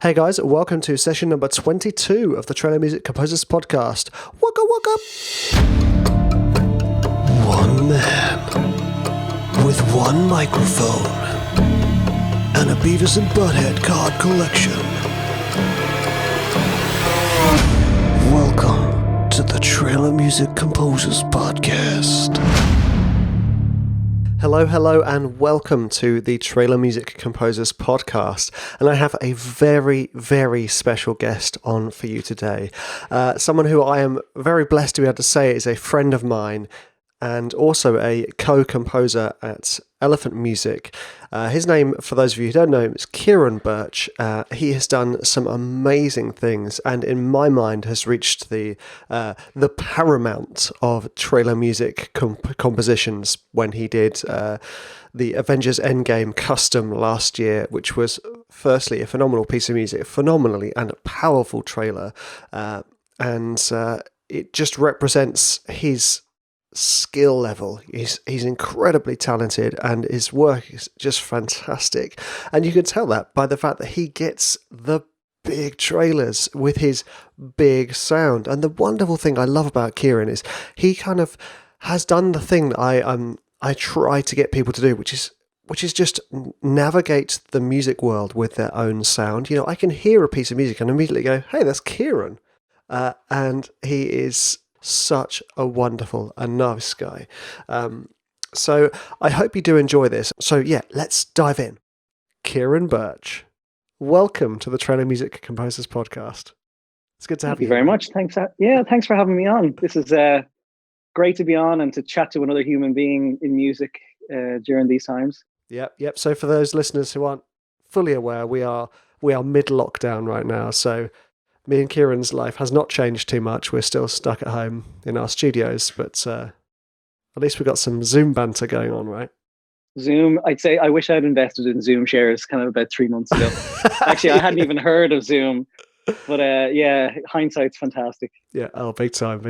Hey guys, welcome to session number 22 of the Trailer Music Composers Podcast. Waka waka! One man with one microphone and a Beavis and Butthead card collection. Welcome to the Trailer Music Composers Podcast. Hello, and welcome to the Trailer Music Composers Podcast. And I have a very, very special guest on for you today. Someone who I am very blessed to be able to say is a friend of mine and also a co-composer at Elephant Music. His name, for those of you who don't know him, is Ciaran Birch. He has done some amazing things and in my mind has reached the paramount of trailer music compositions when he did the Avengers End Game custom last year, which was firstly a phenomenal piece of music, phenomenally and a powerful trailer. And it just represents his skill level. He's incredibly talented and his work is just fantastic, and you can tell that by the fact that he gets the big trailers with his big sound. And the wonderful thing I love about Ciaran is he kind of has done the thing that I try to get people to do, which is just navigate the music world with their own sound. You know, I can hear a piece of music and immediately go, hey, that's Ciaran, and he is such a wonderful and nice guy. So I hope you do enjoy this. So yeah, let's dive in. Ciaran Birch, welcome to the Trailer Music Composers Podcast. It's good to have you. Thank you very much. Thanks. Thanks for having me on. This is great to be on and to chat to another human being in music during these times. Yep. So for those listeners who aren't fully aware, we are mid-lockdown right now. So me and Ciaran's life has not changed too much. We're still stuck at home in our studios, but at least we've got some Zoom banter going on, right? Zoom, I'd say I wish I'd invested in Zoom shares kind of about 3 months ago. Actually, I hadn't even heard of Zoom, but yeah, hindsight's fantastic. Yeah, big time.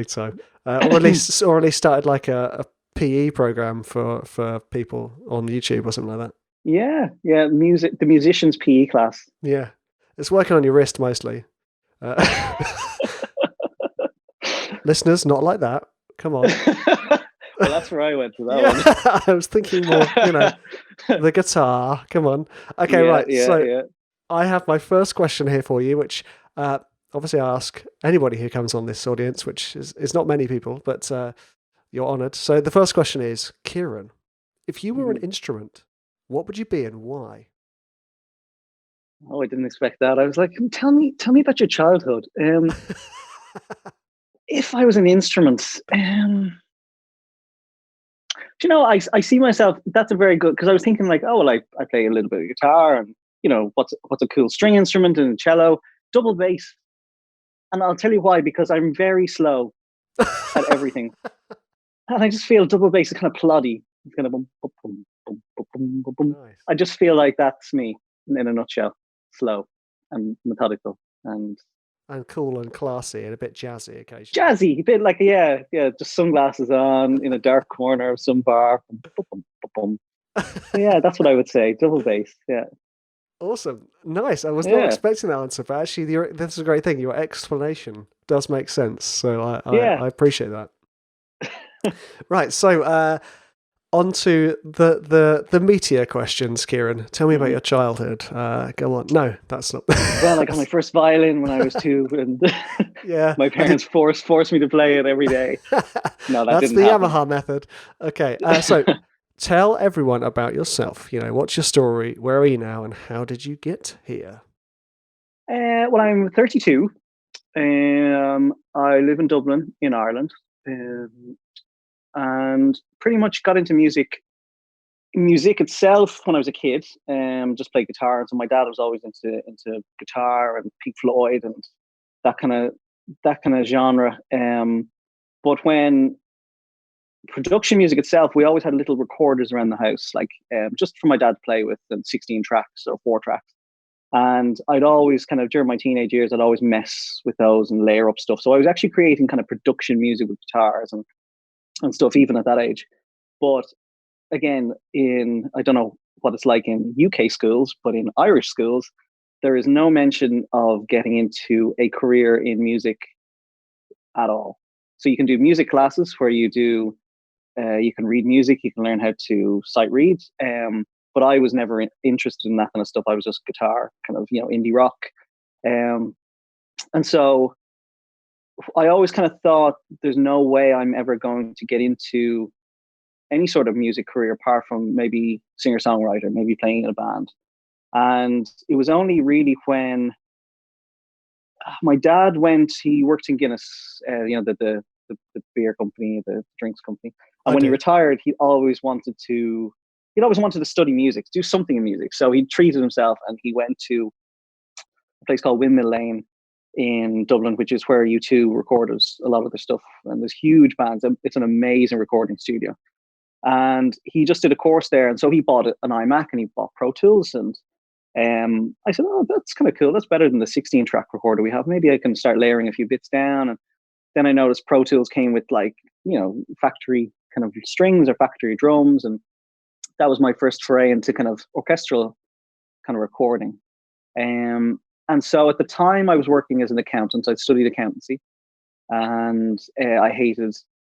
Or at least started like a PE program for people on YouTube or something like that. Yeah, the musician's PE class. Yeah, it's working on your wrist mostly. Listeners, not like that. Come on. Well, that's where I went to that one. I was thinking more, the guitar. Come on. Okay, right. So I have my first question here for you, which obviously I ask anybody who comes on this audience, which is not many people, but you're honoured. So the first question is, Ciaran, if you were an instrument, what would you be and why? Oh, I didn't expect that. I was like, tell me about your childhood. If I was an instrument, I see myself, that's a very good, because I was thinking like, oh, well, I play a little bit of guitar and, what's a cool string instrument and cello, double bass. And I'll tell you why, because I'm very slow at everything. And I just feel double bass is kind of ploddy. It's kind of boom, boom, boom, boom, boom, boom, boom. Nice. I just feel like that's me in a nutshell. Slow and methodical and cool and classy and a bit jazzy occasionally. Jazzy, a bit like just sunglasses on in a dark corner of some bar. Yeah, that's what I would say. Double bass. Yeah. Awesome. Nice. I was not expecting that answer, but actually this is a great thing. Your explanation does make sense. So I appreciate that. Right. So on to the meatier questions, Ciaran. Tell me about your childhood. Go on. No, that's not. Well, I got my first violin when I was 2, and my parents forced me to play it every day. No, that's the Yamaha method. Okay, so tell everyone about yourself. What's your story? Where are you now, and how did you get here? Well, I'm 32. I live in Dublin, in Ireland. And pretty much got into music itself when I was a kid. Just played guitar, and so my dad was always into guitar and Pink Floyd and that kind of genre. But when production music itself, we always had little recorders around the house, like just for my dad to play with, and 16 tracks or 4 tracks. And I'd always kind of, during my teenage years, I'd always mess with those and layer up stuff. So I was actually creating kind of production music with guitars and stuff even at that age. But again, I don't know what it's like in UK schools, but in Irish schools, there is no mention of getting into a career in music at all. So you can do music classes where you can read music, you can learn how to sight read. But I was never interested in that kind of stuff. I was just guitar, kind of, indie rock. Um, and so I always kind of thought there's no way I'm ever going to get into any sort of music career apart from maybe singer-songwriter, maybe playing in a band. And it was only really when my dad he worked in Guinness, the beer company, the drinks company. And when he retired, he'd always wanted to study music, do something in music. So he treated himself and he went to a place called Windmill Lane in Dublin, which is where U2 recorded a lot of their stuff. And there's huge bands. It's an amazing recording studio. And he just did a course there. And so he bought an iMac and he bought Pro Tools. And I said, oh, that's kind of cool. That's better than the 16-track recorder we have. Maybe I can start layering a few bits down. And then I noticed Pro Tools came with factory kind of strings or factory drums. And that was my first foray into kind of orchestral kind of recording. And so at the time I was working as an accountant. I studied accountancy, and I hated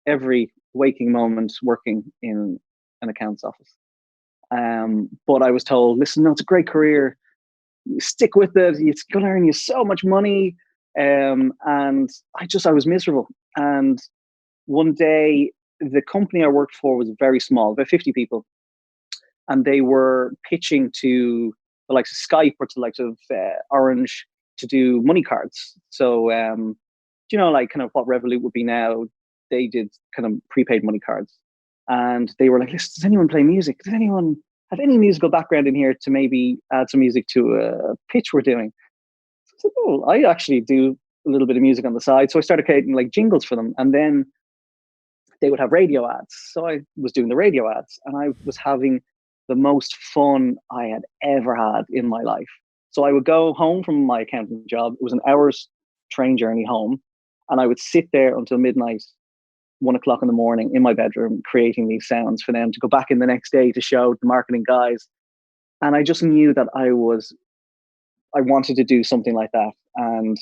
every waking moment working in an accountant's office. But I was told, listen, no, it's a great career. You stick with it. It's going to earn you so much money. And I was miserable. And one day, the company I worked for was very small, about 50 people. And they were pitching to the likes of Skype or to the likes of Orange to do money cards. So, like kind of what Revolut would be now, they did kind of prepaid money cards. And they were like, listen, does anyone play music? Does anyone have any musical background in here to maybe add some music to a pitch we're doing? So I said, oh, I actually do a little bit of music on the side. So I started creating like jingles for them. And then they would have radio ads. So I was doing the radio ads, and I was having the most fun I had ever had in my life. So I would go home from my accounting job. It was an hour's train journey home. And I would sit there until midnight, 1:00 in the morning in my bedroom, creating these sounds for them to go back in the next day to show the marketing guys. And I just knew that I wanted to do something like that. And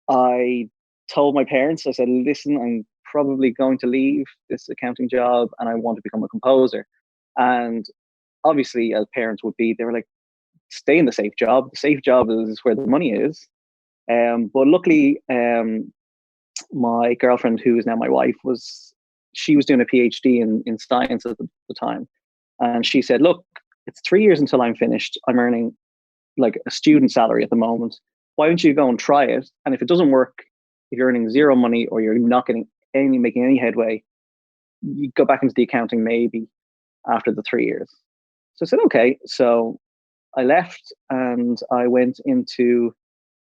I told my parents, I said, listen, I'm probably going to leave this accounting job and I want to become a composer. And obviously, as parents would be, they were like, stay in the safe job. The safe job is where the money is. But luckily, my girlfriend, who is now my wife, she was doing a PhD in science at the time. And she said, look, it's 3 years until I'm finished. I'm earning like a student salary at the moment. Why don't you go and try it? And if it doesn't work, if you're earning zero money or you're not making any headway, you go back into the accounting maybe after the 3 years. So I said, okay. So I left and I went into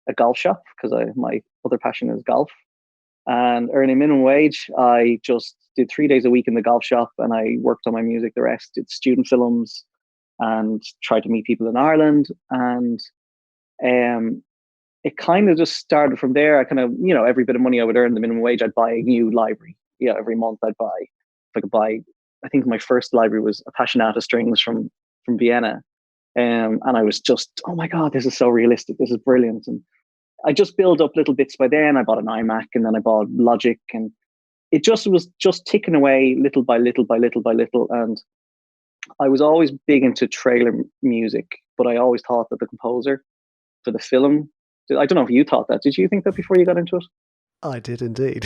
a golf shop because my other passion is golf. And earning minimum wage, I just did 3 days a week in the golf shop and I worked on my music. The rest did student films and tried to meet people in Ireland. And it kind of just started from there. I kind of, every bit of money I would earn, the minimum wage, I'd buy a new library. Every month I'd buy, if I could buy, I think my first library was Appassionata strings from Vienna. And I was just, oh my God, this is so realistic. This is brilliant. And I just built up little bits by then. I bought an iMac and then I bought Logic, and it just was just ticking away little by little by little by little. And I was always big into trailer music, but I always thought that the composer for the film, I don't know if you thought that. Did you think that before you got into it? I did indeed.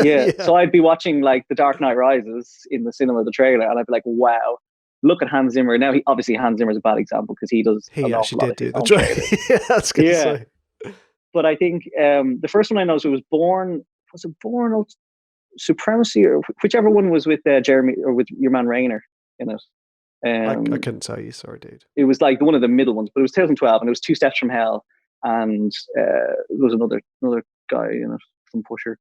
Yeah. So I'd be watching like The Dark Knight Rises in the cinema, the trailer, and I'd be like, wow, look at Hans Zimmer. Now, Hans Zimmer is a bad example because he does. He actually did do the trailer. Yeah, that's good to say. But I think the first one I know was it Born Supremacy, or whichever one was with Jeremy or with your man Rayner in it. I couldn't tell you, sorry, dude. It was like one of the middle ones, but it was 2012, and it was Two Steps from Hell, and there was another guy in it from Pusher.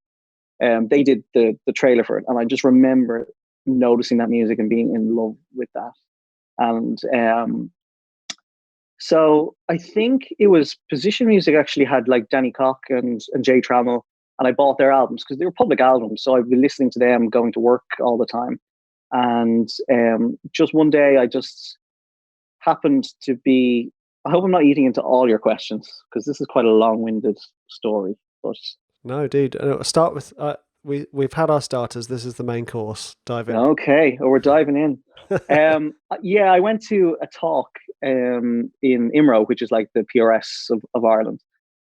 They did the trailer for it, and I just remember noticing that music and being in love with that. And so I think it was Position Music actually had like Danny Cock and Jay Trammell, and I bought their albums because they were public albums. So I'd be listening to them going to work all the time. And just one day I just happened to be I hope I'm not eating into all your questions because this is quite a long-winded story. But no, dude. Start with we've had our starters. This is the main course. Dive in. okay, we're diving in. Yeah, I went to a talk in IMRO, which is like the PRS of Ireland,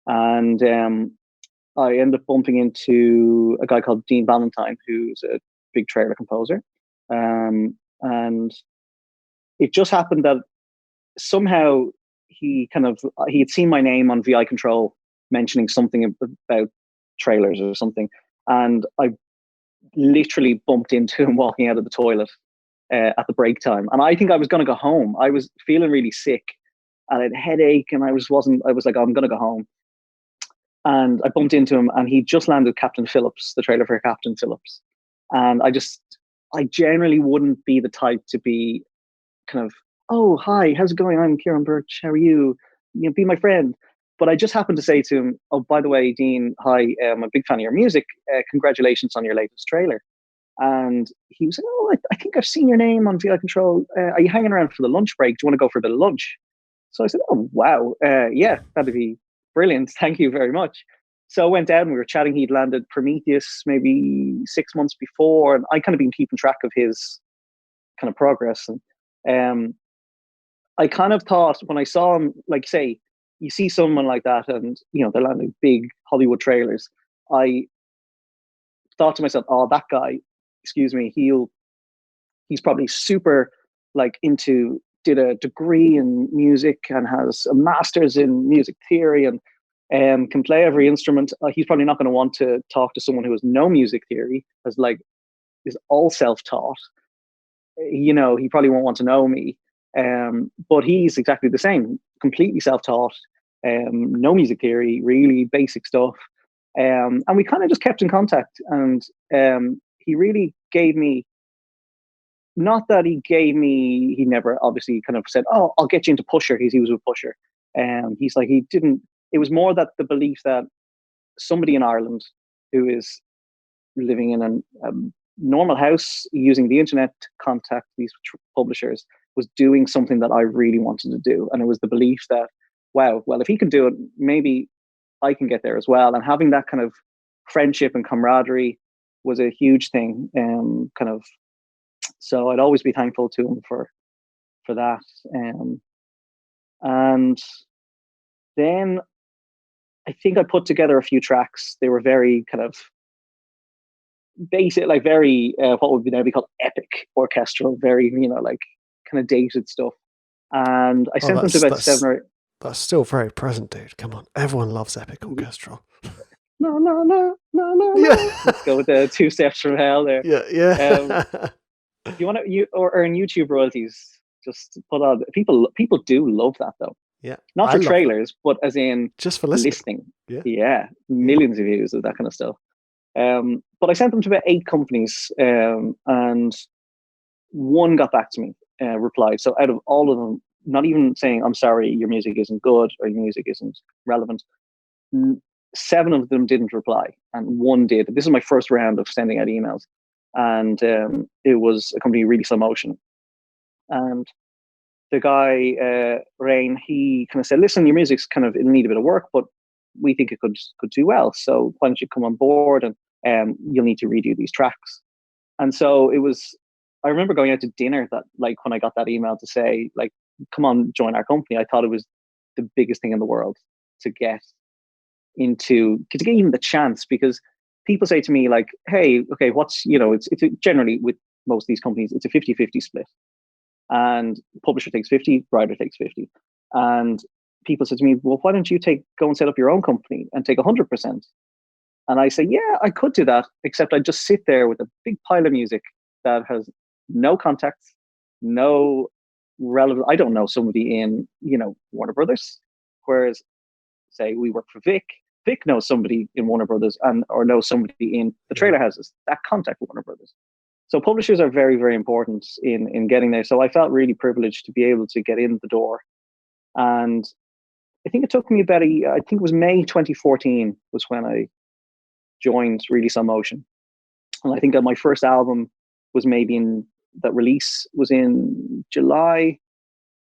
and I ended up bumping into a guy called Dean Valentine, who's a big trailer composer, and it just happened that somehow he had seen my name on VI Control mentioning something about trailers or something, and I literally bumped into him walking out of the toilet at the break time, and I think I was going to go home. I was feeling really sick, and I had a headache, and I was like, I'm going to go home. And I bumped into him, and he just landed Captain Phillips, the trailer for Captain Phillips. And I generally wouldn't be the type to be kind of, oh, hi, how's it going? I'm Ciaran Birch. How are you? Be my friend. But I just happened to say to him, oh, by the way, Dean, hi, I'm a big fan of your music. Congratulations on your latest trailer. And he was like, oh, I think I've seen your name on VI Control. Are you hanging around for the lunch break? Do you want to go for a bit of lunch? So I said, oh, wow. Yeah, that'd be brilliant. Thank you very much. So I went down, we were chatting. He'd landed Prometheus maybe 6 months before, and I kind of been keeping track of his kind of progress. And I kind of thought when I saw him, like, say, you see someone like that and, they're landing big Hollywood trailers. I thought to myself, oh, that guy, excuse me, he's probably super like did a degree in music and has a master's in music theory and can play every instrument. He's probably not going to want to talk to someone who has no music theory, is all self-taught. He probably won't want to know me. But he's exactly the same, completely self-taught, no music theory, really basic stuff. And we kind of just kept in contact. And he really gave me, not that he never obviously kind of said, oh, I'll get you into Pusher, because he was with Pusher. He's like, it was more that the belief that somebody in Ireland who is living in a normal house using the internet to contact these publishers was doing something that I really wanted to do. And it was the belief that, wow, well, if he can do it, maybe I can get there as well. And having that kind of friendship and camaraderie was a huge thing. So I'd always be thankful to him for that. And then I think I put together a few tracks. They were very kind of basic, like very what would now be called epic orchestral, very like kind of dated stuff. And I sent them to about 7 or 8. That's still very present, dude. Come on, everyone loves epic orchestral. No. Yeah. Let's go with the 2 steps from hell there. Yeah. If you want to earn YouTube royalties, just put on. People do love that though. Yeah. Not for trailers, but as in just for listening. Yeah. Millions of views of that kind of stuff. But I sent them to about 8 companies, and one got back to me, replied. So out of all of them, not even saying, I'm sorry, your music isn't good or your music isn't relevant, 7 of them didn't reply, and 1 did. This is my first round of sending out emails, and it was a company, Really Slow Motion. And the guy, Rain, he kind of said, listen, your music's kind of in need a bit of work, but we think it could do well. So why don't you come on board, and you'll need to redo these tracks. And so it was, I remember going out to dinner that, like, when I got that email to say, like, come on, join our company, I thought it was the biggest thing in the world to get even the chance, because people say to me, like, hey, okay, what's, it's generally with most of these companies, it's a 50-50 split. And publisher takes 50, writer takes 50. And people said to me, well, why don't you go and set up your own company and take 100%? And I say, yeah, I could do that, except I'd just sit there with a big pile of music that has no contacts, no relevant. I don't know somebody in, Warner Brothers. Whereas, say, we work for Vic. Vic knows somebody in Warner Brothers or knows somebody in the trailer houses that contact Warner Brothers. So publishers are very, very important in getting there. So I felt really privileged to be able to get in the door. And I think it took me about I think it was May 2014 was when I joined Really Slow Motion. And I think that my first album was maybe that release was in July.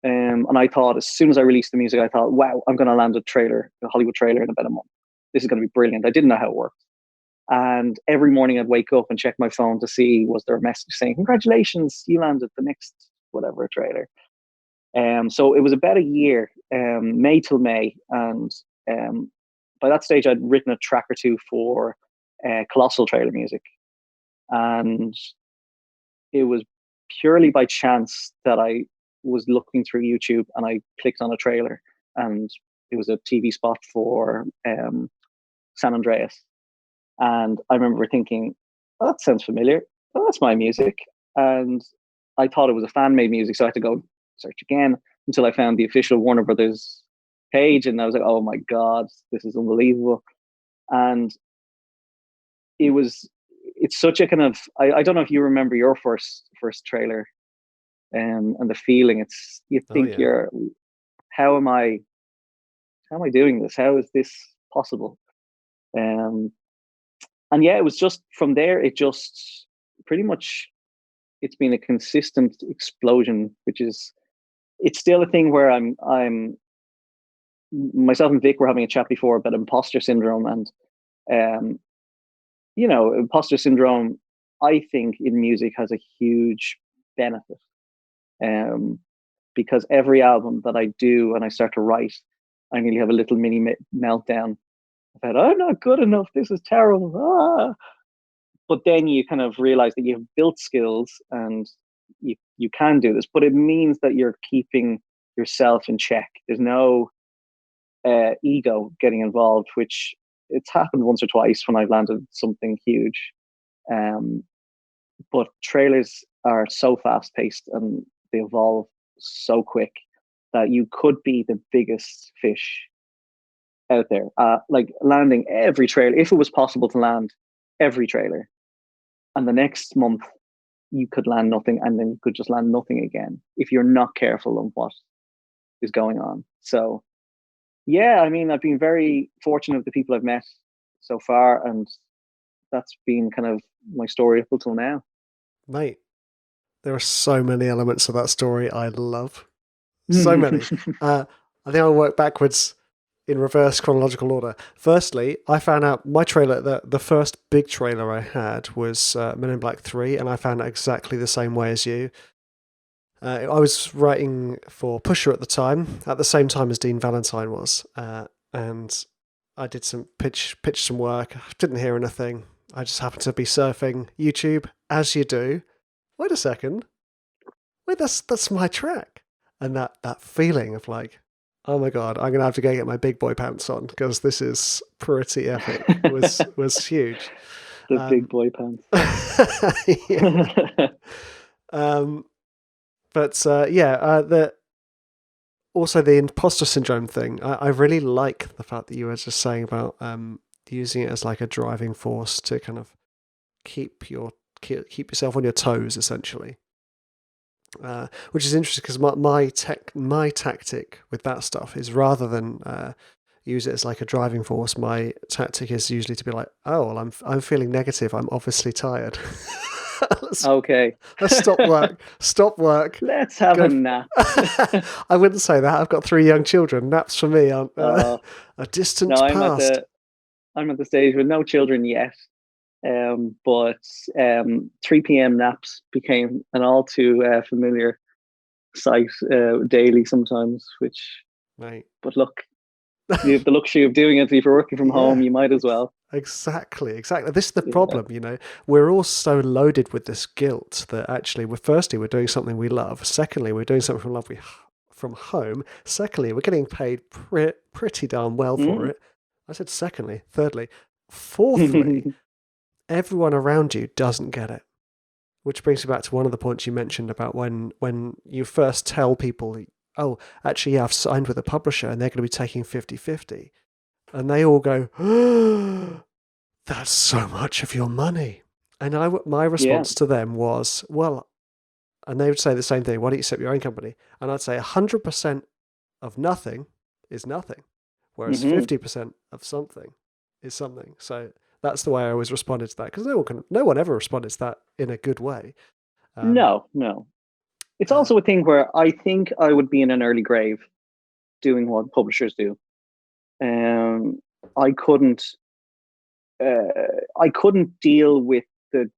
And I thought, as soon as I released the music, I thought, wow, I'm going to land a Hollywood trailer in about a month. This is going to be brilliant. I didn't know how it worked. And every morning I'd wake up and check my phone to see, was there a message saying, congratulations, you landed the next whatever trailer. So it was about a year, May till May. And by that stage, I'd written a track or two for Colossal trailer music. And it was purely by chance that I was looking through YouTube and I clicked on a trailer, and it was a TV spot for San Andreas. And I remember thinking, oh, that sounds familiar. Oh, that's my music. And I thought it was a fan made music. So I had to go search again until I found the official Warner Brothers page. And I was like, oh my God, this is unbelievable. And it's such a kind of, I don't know if you remember your first trailer, and the feeling. It's, you think, how am I doing this? How is this possible? And yeah, it was just from there, it just pretty much, it's been a consistent explosion, which is, it's still a thing where I'm myself and Vic were having a chat before about imposter syndrome. And imposter syndrome, I think, in music has a huge benefit, because every album that I do and I start to write, I nearly have a little mini meltdown about, I'm not good enough, this is terrible. But then you kind of realize that you've built skills and you can do this, but it means that you're keeping yourself in check. There's no ego getting involved, which it's happened once or twice when I've landed something huge. But trailers are so fast paced and they evolve so quick that you could be the biggest fish out there. Like landing every trailer, if it was possible to land every trailer, and the next month you could land nothing, and then you could just land nothing again if you're not careful of what is going on. So yeah, I mean, I've been very fortunate with the people I've met so far, and that's been kind of my story up until now. Mate, there are so many elements of that story I love. So many. I think I'll work backwards in reverse chronological order. Firstly, I found out my trailer, the first big trailer I had was Men in Black 3, and I found out exactly the same way as you. I was writing for Pusher at the time, at the same time as Dean Valentine was, and I did some pitch some work. I didn't hear anything. I just happened to be surfing YouTube, as you do. Wait a second. Wait, that's my track. And that feeling of like, oh my God, I'm gonna have to go get my big boy pants on because this is pretty epic. was huge. The big boy pants. Also the imposter syndrome thing. I really like the fact that you were just saying about using it as like a driving force to kind of keep yourself on your toes, essentially. Which is interesting because my tactic with that stuff is, rather than use it as like a driving force, my tactic is usually to be like, oh, well, I'm feeling negative. I'm obviously tired. Okay. Let's stop work. Let's have a nap. I wouldn't say that. I've got 3 young children. Naps for me aren't a distant past. I'm at the stage with no children yet. But 3 p.m. naps became an all too familiar sight daily sometimes, Right. But look, you have the luxury of doing it. If you're working from home, you might as well. Exactly. This is the problem, We're all so loaded with this guilt that actually, we're doing something we love. Secondly, we're doing something from home. Secondly, we're getting paid pretty darn well for it. I said secondly. Thirdly. Fourthly, everyone around you doesn't get it. Which brings me back to one of the points you mentioned about when you first tell people, oh, actually, I've signed with a publisher and they're going to be taking 50-50. And they all go, oh, that's so much of your money. And my response to them was, well, and they would say the same thing, why don't you set up your own company? And I'd say 100% of nothing is nothing, whereas 50% of something is something. So that's the way I always responded to that, because no one ever responded to that in a good way. No. It's also a thing where I think I would be in an early grave doing what publishers do. Um, I couldn't. I couldn't deal with the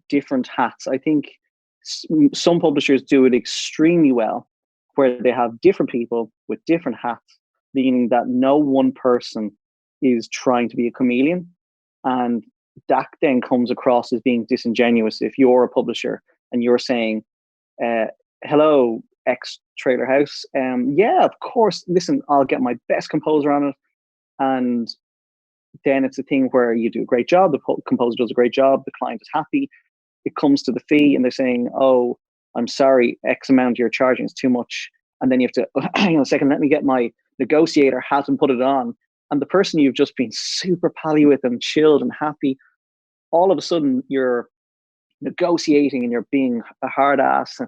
different hats. I think some publishers do it extremely well, where they have different people with different hats, meaning that no one person is trying to be a chameleon. And that then comes across as being disingenuous if you're a publisher and you're saying, uh, hello, ex Trailer House. Yeah, of course. Listen, I'll get my best composer on it. And then it's a thing where you do a great job. The composer does a great job. The client is happy. It comes to the fee and they're saying, oh, I'm sorry, X amount you're charging is too much. And then you have to, hang on a second, let me get my negotiator hat and put it on. And the person you've just been super pally with and chilled and happy, all of a sudden you're negotiating and you're being a hard ass.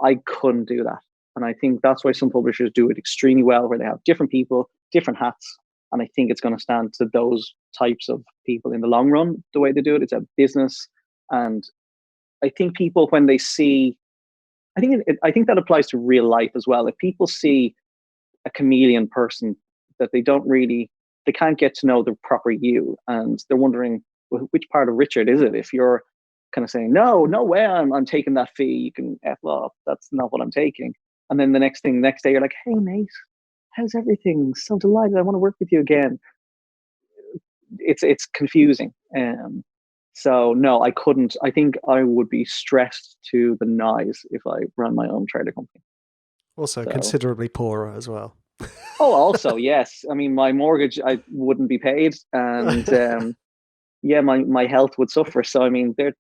I couldn't do that. And I think that's why some publishers do it extremely well, where they have different people, different hats. And I think it's going to stand to those types of people in the long run, the way they do it. It's a business. And I think people, when they see, I think that applies to real life as well. If people see a chameleon person that they can't get to know the proper you, and they're wondering, well, which part of Richard is it? If you're kind of saying, no way, I'm taking that fee, you can F off. That's not what I'm taking. And then the next day, you're like, hey mate, how's everything? So delighted, I want to work with you again. It's confusing. So no, I couldn't. I think I would be stressed to the nines if I ran my own trailer company. Also considerably poorer as well. Oh, also, yes. I mean, my mortgage, I wouldn't be paid. And yeah, my health would suffer. So, I mean, they're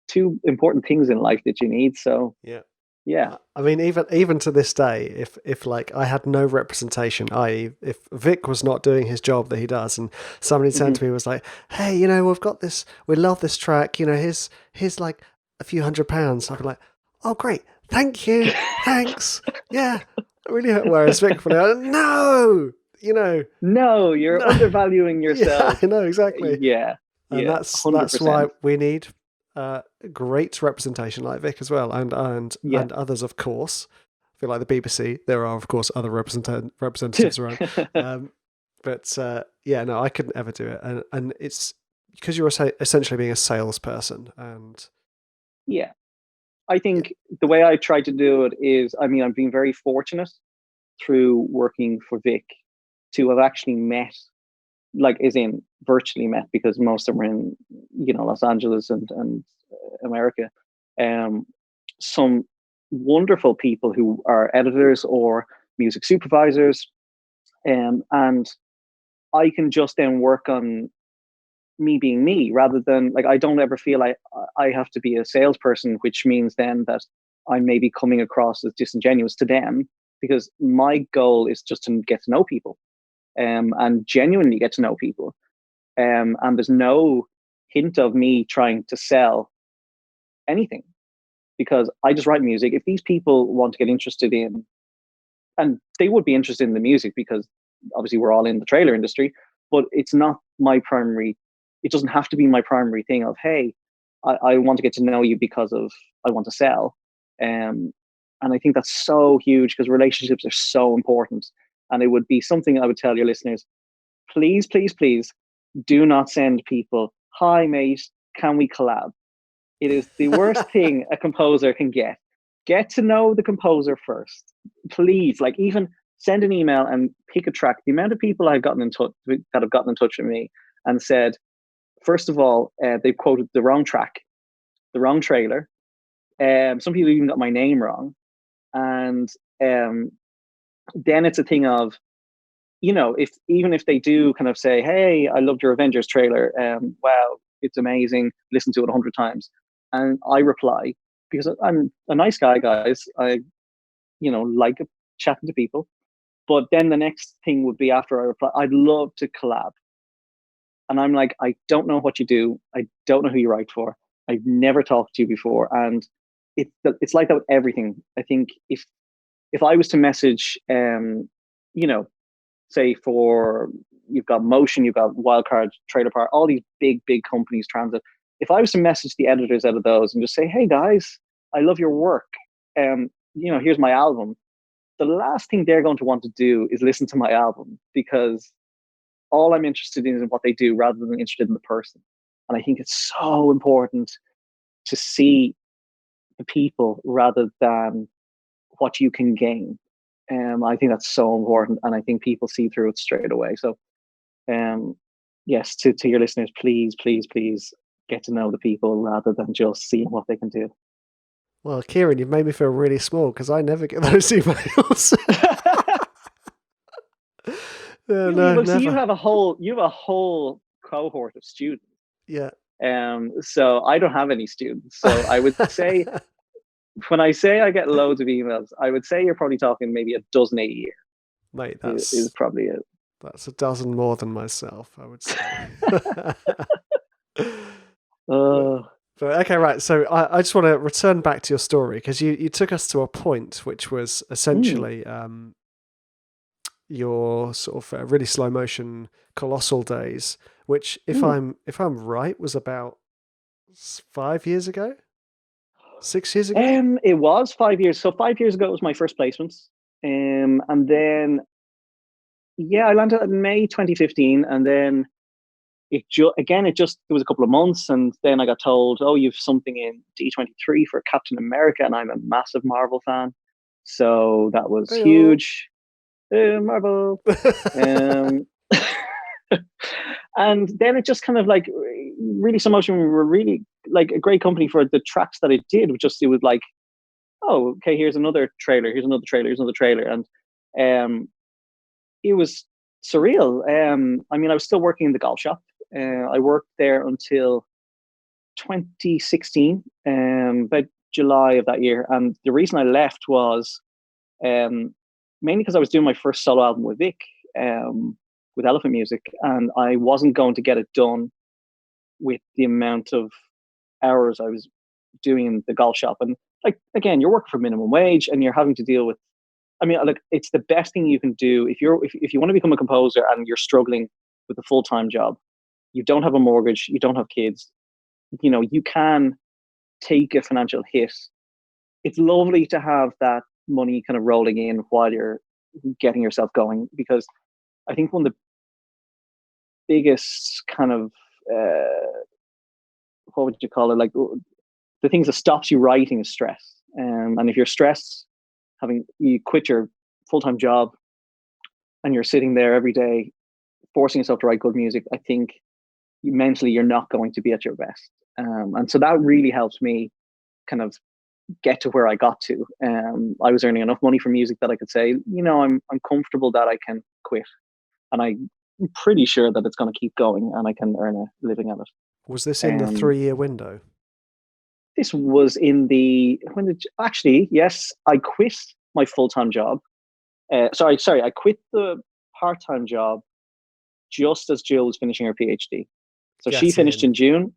two important things in life that you need. So, yeah. I mean, even to this day, if like I had no representation, i.e., if Vic was not doing his job that he does, and somebody turned to me and was like, "Hey, we've got this. We love this track. Here's like a few £100." I'd be like, "Oh, great, thank you, thanks, yeah." Really, whereas Vic would go, "No, no, you're undervaluing yourself." Yeah, I know exactly. Yeah, and that's why we need great representation like Vic as well, and others, of course. I feel like the BBC, there are of course other representatives around, but no, I couldn't ever do it, and it's because you're essentially being a salesperson, and yeah, I think the way I try to do it is, I mean, I'm being very fortunate through working for Vic to have actually met, like, as in virtually met, because most of them are in, Los Angeles and America. Some wonderful people who are editors or music supervisors, and I can just then work on me being me, rather than, like, I don't ever feel like I have to be a salesperson, which means then that I may be coming across as disingenuous to them, because my goal is just to get to know people, and genuinely get to know people. And there's no hint of me trying to sell anything, because I just write music. If these people want to get interested in, and they would be interested in the music, because obviously we're all in the trailer industry, but it's not my primary. It doesn't have to be my primary thing of, hey, I want to get to know you because of I want to sell. And I think that's so huge, because relationships are so important. And it would be something I would tell your listeners, please, please, please do not send people, hi mate, can we collab? It is the worst thing a composer can get. Get to know the composer first. Please, like, even send an email and pick a track. The amount of people I've gotten in touch with that have gotten in touch with me and said, first of all, they quoted the wrong track, the wrong trailer. Some people even got my name wrong. And then it's a thing of, if they do kind of say, hey, I loved your Avengers trailer. Wow, it's amazing. Listen to it 100 times. And I reply, because I'm a nice guy, guys. I, like chatting to people. But then the next thing would be, after I reply, I'd love to collab. And I'm like, I don't know what you do. I don't know who you write for. I've never talked to you before. And it's like that with everything. I think if I was to message, say for, you've got Motion, you've got Wildcard, Trailer Park, all these big companies, Transit. If I was to message the editors out of those and just say, hey guys, I love your work. here's my album, the last thing they're going to want to do is listen to my album, because all I'm interested in is what they do rather than interested in the person. And I think it's so important to see the people rather than what you can gain. I think that's so important, and I think people see through it straight away. So, yes, to your listeners, please, please, please get to know the people rather than just seeing what they can do. Well, Ciaran, you've made me feel really small because I never get those emails. No, Well, see, never. you have a whole cohort of students. Yeah. So I don't have any students. So I would say, when I say I get loads of emails, I would say you're probably talking maybe a dozen a year. Mate, is probably it. That's a dozen more than myself, I would say. But okay, right. So I just want to return back to your story, because you took us to a point which was essentially your sort of really slow motion colossal days, which if I'm right was about 5 years ago, 6 years ago. It was 5 years. So 5 years ago was my first placements, and then I landed in May 2015, and then it just there was a couple of months, and then I got told, oh, you've something in D23 for Captain America, and I'm a massive Marvel fan, so that was huge. Marvel. And then it just kind of like, really slow motion were really like a great company for the tracks that it did. It was like, oh, okay, here's another trailer, here's another trailer, here's another trailer, and it was surreal. I mean, I was still working in the golf shop. I worked there until 2016, about July of that year. And the reason I left was mainly because I was doing my first solo album with Vic, with Elephant Music, and I wasn't going to get it done with the amount of hours I was doing in the golf shop. And like, again, you're working for minimum wage, and you're having to deal with, I mean, like, it's the best thing you can do if you want to become a composer and you're struggling with a full-time job. You don't have a mortgage, you don't have kids. You can take a financial hit. It's lovely to have that money kind of rolling in while you're getting yourself going, because I think one of the biggest kind of what would you call it? Like, the things that stops you writing is stress. And if you're stressed, you quit your full-time job and you're sitting there every day forcing yourself to write good music, I think mentally you're not going to be at your best. And so that really helps me kind of get to where I got to. I was earning enough money from music that I could say, I'm comfortable that I can quit, and I'm pretty sure that it's going to keep going and I can earn a living at it. Was this in the 3-year window? This was yes, I quit my full-time job. I quit the part-time job just as Jill was finishing her PhD. So she finished in June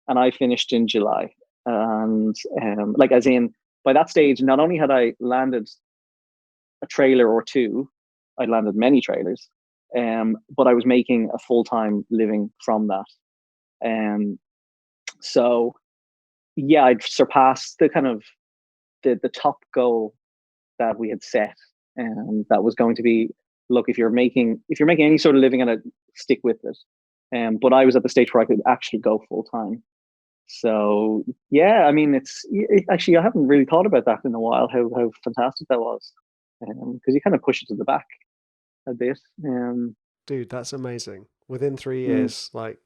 and I finished in July. And as in, by that stage, not only had I landed a trailer or two, I'd landed many trailers, but I was making a full-time living from that. So yeah, I'd surpassed the kind of the top goal that we had set, and that was going to be, look, if you're making any sort of living at it, stick with it. But I was at the stage where I could actually go full time. So yeah, I mean, actually, I haven't really thought about that in a while, how fantastic that was, because you kind of push it to the back a bit. Dude, that's amazing. Within 3 years, like,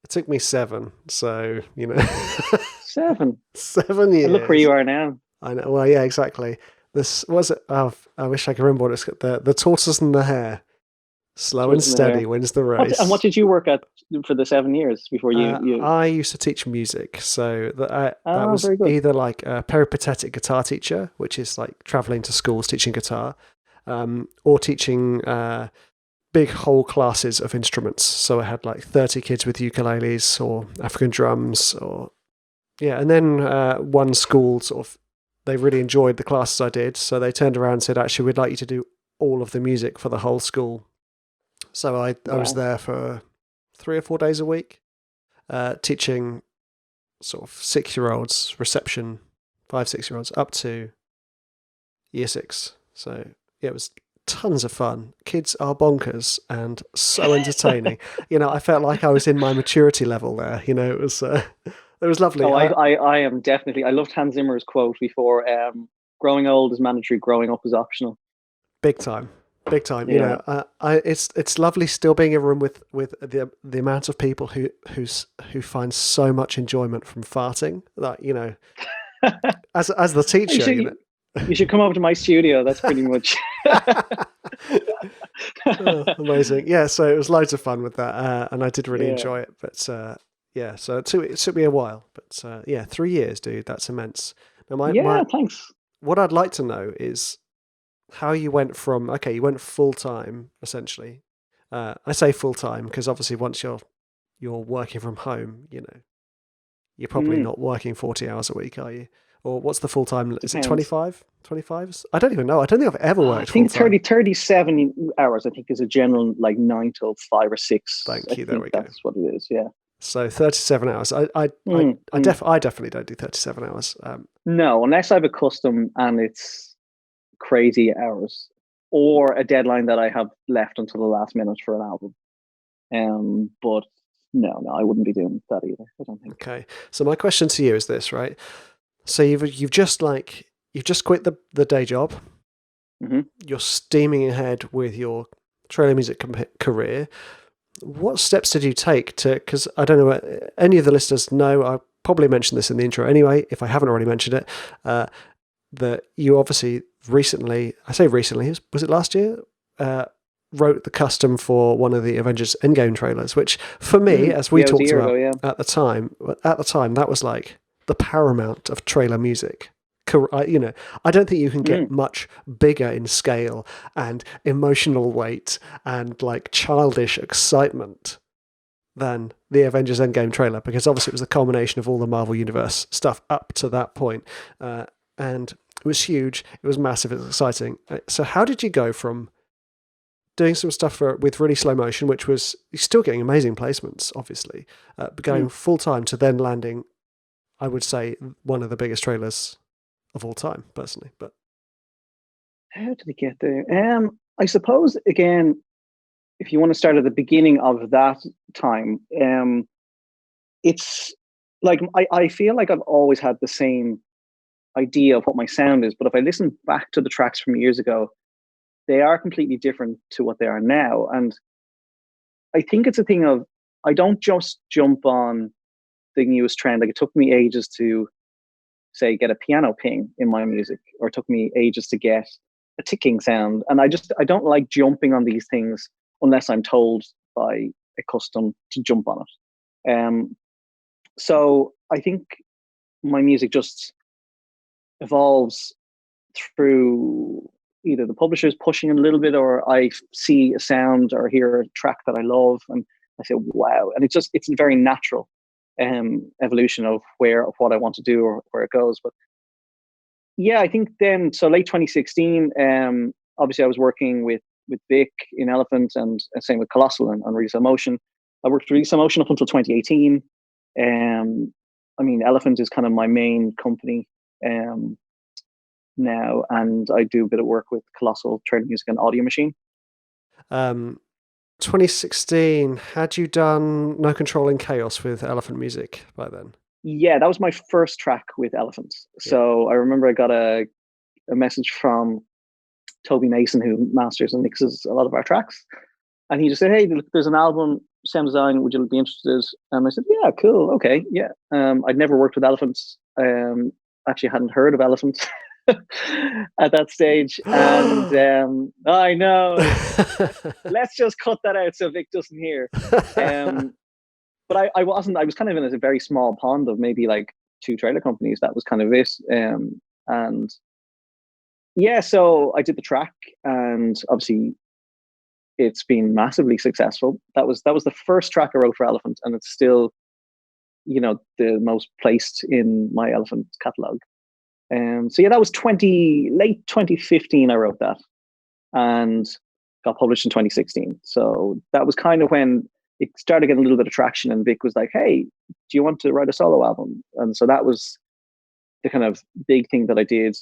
it took me 7, so 7 years. And look where you are now. I know. Well, yeah, exactly. This was it. Oh, I wish I could remember what it's called. The tortoise and the hare. Slow and steady wins the race. And what did you work at for the 7 years before you? I used to teach music, so that was either like a peripatetic guitar teacher, which is like traveling to schools teaching guitar, or teaching big whole classes of instruments. So I had like 30 kids with ukuleles or African drums, and then one school they really enjoyed the classes I did, so they turned around and said, actually, we'd like you to do all of the music for the whole school. So I was there for 3 or 4 days a week, teaching sort of 6-year-olds reception, 5, 6-year-olds up to year 6. So yeah, it was tons of fun. Kids are bonkers and so entertaining. I felt like I was in my maturity level there. It was lovely. Oh, I am definitely. I loved Hans Zimmer's quote before. Growing old is mandatory. Growing up is optional. Big time. Big time. Yeah. It's lovely still being in a room with the amount of people who find so much enjoyment from farting. That as the teacher, You should come over to my studio. That's pretty much. Oh, amazing. Yeah, so it was loads of fun with that, and I did really enjoy it. But yeah, so it took me a while, but yeah, 3 years, dude. That's immense. Now, Thanks. What I'd like to know is how you went from you went full time essentially. I say full time because obviously once you're working from home, you're probably not working 40 hours a week, are you? Or what's the full time? Is it 25? 25? I don't even know. I don't think I've ever worked full time. I think 37 hours, I think, is a general 9 till 5 or 6. Thank you. There we go. That's what it is. Yeah. So 37 hours. I definitely don't do 37 hours. No, unless I have a custom and it's crazy hours or a deadline that I have left until the last minute for an album. But no, I wouldn't be doing that either. I don't think. Okay. So my question to you is this, right? So you've just quit the day job. Mm-hmm. You're steaming ahead with your trailer music career. What steps did you take because I don't know, any of the listeners know, I probably mentioned this in the intro anyway, if I haven't already mentioned it, that you obviously recently, was it last year? Wrote the custom for one of the Avengers End Game trailers, which for me, as we talked about at the time, that was like the paramount of trailer music. I don't think you can get much bigger in scale and emotional weight and like childish excitement than the Avengers End Game trailer, because obviously it was the culmination of all the Marvel Universe stuff up to that point, and it was huge, it was massive, it was exciting. So how did you go from doing some stuff with really slow motion, which was still getting amazing placements, obviously, but going full time to then landing, I would say, one of the biggest trailers of all time, personally? But how did it get there? I suppose, again, if you want to start at the beginning of that time, it's like I feel like I've always had the same idea of what my sound is, but if I listen back to the tracks from years ago, they are completely different to what they are now. And I think it's a thing of, I don't just jump on the newest trend. Like, it took me ages to, say, get a piano ping in my music, or it took me ages to get a ticking sound. And I don't like jumping on these things unless I'm told by a custom to jump on it. So I think my music just evolves through either the publishers pushing a little bit, or I see a sound or hear a track that I love and I say, wow. And it's a very natural evolution of what I want to do or where it goes. But yeah, I think then, so late 2016, obviously I was working with Vic in Elephant, and same with Colossal and Release Motion. I worked with Release Motion up until 2018. I mean, Elephant is kind of my main company now, and I do a bit of work with Colossal, Trailer Music and Audio Machine. 2016, had you done No Control in Chaos with Elephant Music by then? Yeah, that was my first track with Elephant. So I remember I got a message from Toby Mason, who masters and mixes a lot of our tracks. And he just said, hey, look, there's an album, sound design, would you be interested? And I said, yeah, cool, okay, yeah. I'd never worked with Elephants. Actually hadn't heard of Elephants at that stage. And I know, let's just cut that out so Vic doesn't hear. But I was kind of in a very small pond of maybe like 2 trailer companies. That was kind of it. And yeah, so I did the track, and obviously it's been massively successful. That was the first track I wrote for Elephant, and it's still, the most placed in my Elephant catalog. So yeah, that was late 2015 I wrote that, and got published in 2016. So that was kind of when it started getting a little bit of traction, and Vic was like, hey, do you want to write a solo album? And so that was the kind of big thing that I did.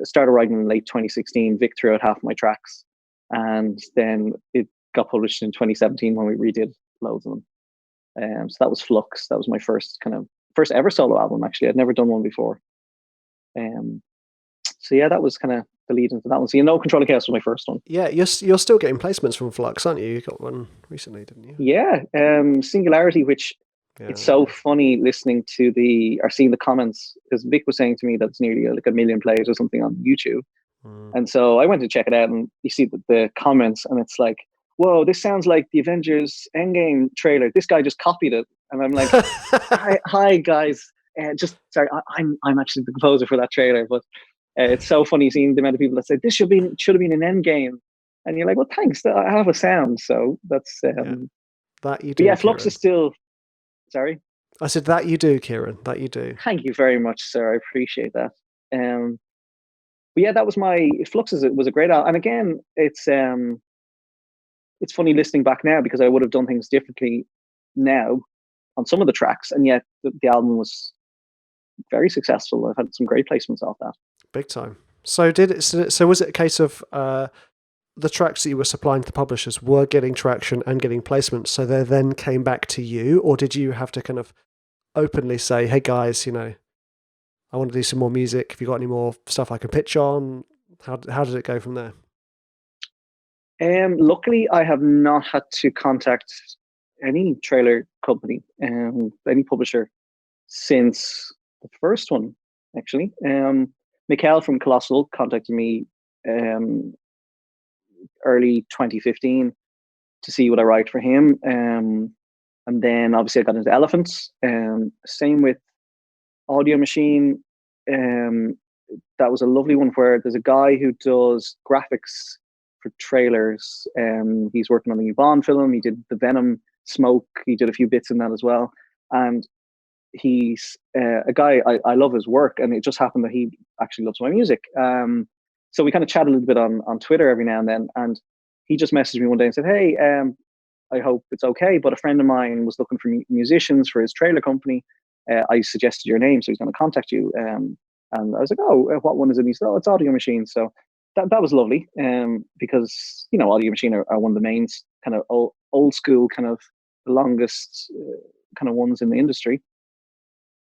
started writing in late 2016. Vic threw out half of my tracks, and then it got published in 2017 when we redid loads of them. So that was Flux. That was my first ever solo album. Actually, I'd never done one before. So yeah, that was kind of the lead into that one. So No Control of Chaos was my first one. Yeah, you're still getting placements from Flux, aren't you? You got one recently, didn't you? Yeah, Singularity, which it's so funny listening to or seeing the comments, because Vic was saying to me that's nearly like 1 million plays or something on YouTube. And so I went to check it out, and you see the comments, and it's like, whoa, this sounds like the Avengers End Game trailer. This guy just copied it. And I'm like, hi guys. Sorry, I'm actually the composer for that trailer, but it's so funny seeing the amount of people that say this should have been an End Game, and you're like, well, thanks, I have a sound, so that's that you do. Yeah, Flux is still. Sorry, I said that you do, Ciaran. That you do. Thank you very much, sir. I appreciate that. But yeah, that was Flux. Was a great album, and again, it's funny listening back now, because I would have done things differently now on some of the tracks, and yet the album was very successful. I've had some great placements off that. Big time. So was it a case of the tracks that you were supplying to the publishers were getting traction and getting placements, so they then came back to you, or did you have to kind of openly say, hey guys, I want to do some more music, have you got any more stuff I can pitch on? How did it go from there? Luckily, I have not had to contact any trailer company, any publisher, since the first one, actually. Mikhail from Colossal contacted me early 2015 to see what I write for him. And then obviously I got into Elephants. Same with Audio Machine. That was a lovely one, where there's a guy who does graphics for trailers. He's working on the new Bond film. He did the Venom Smoke. He did a few bits in that as well. And he's a guy, I love his work, and it just happened that he actually loves my music. So we kind of chat a little bit on Twitter every now and then, and he just messaged me one day and said, hey, I hope it's okay, but a friend of mine was looking for musicians for his trailer company. I suggested your name, so he's going to contact you. And I was like, oh, what one is it? He said, oh, it's Audio Machine. So that was lovely, because Audio Machine are one of the main kind of old school, kind of the longest kind of ones in the industry.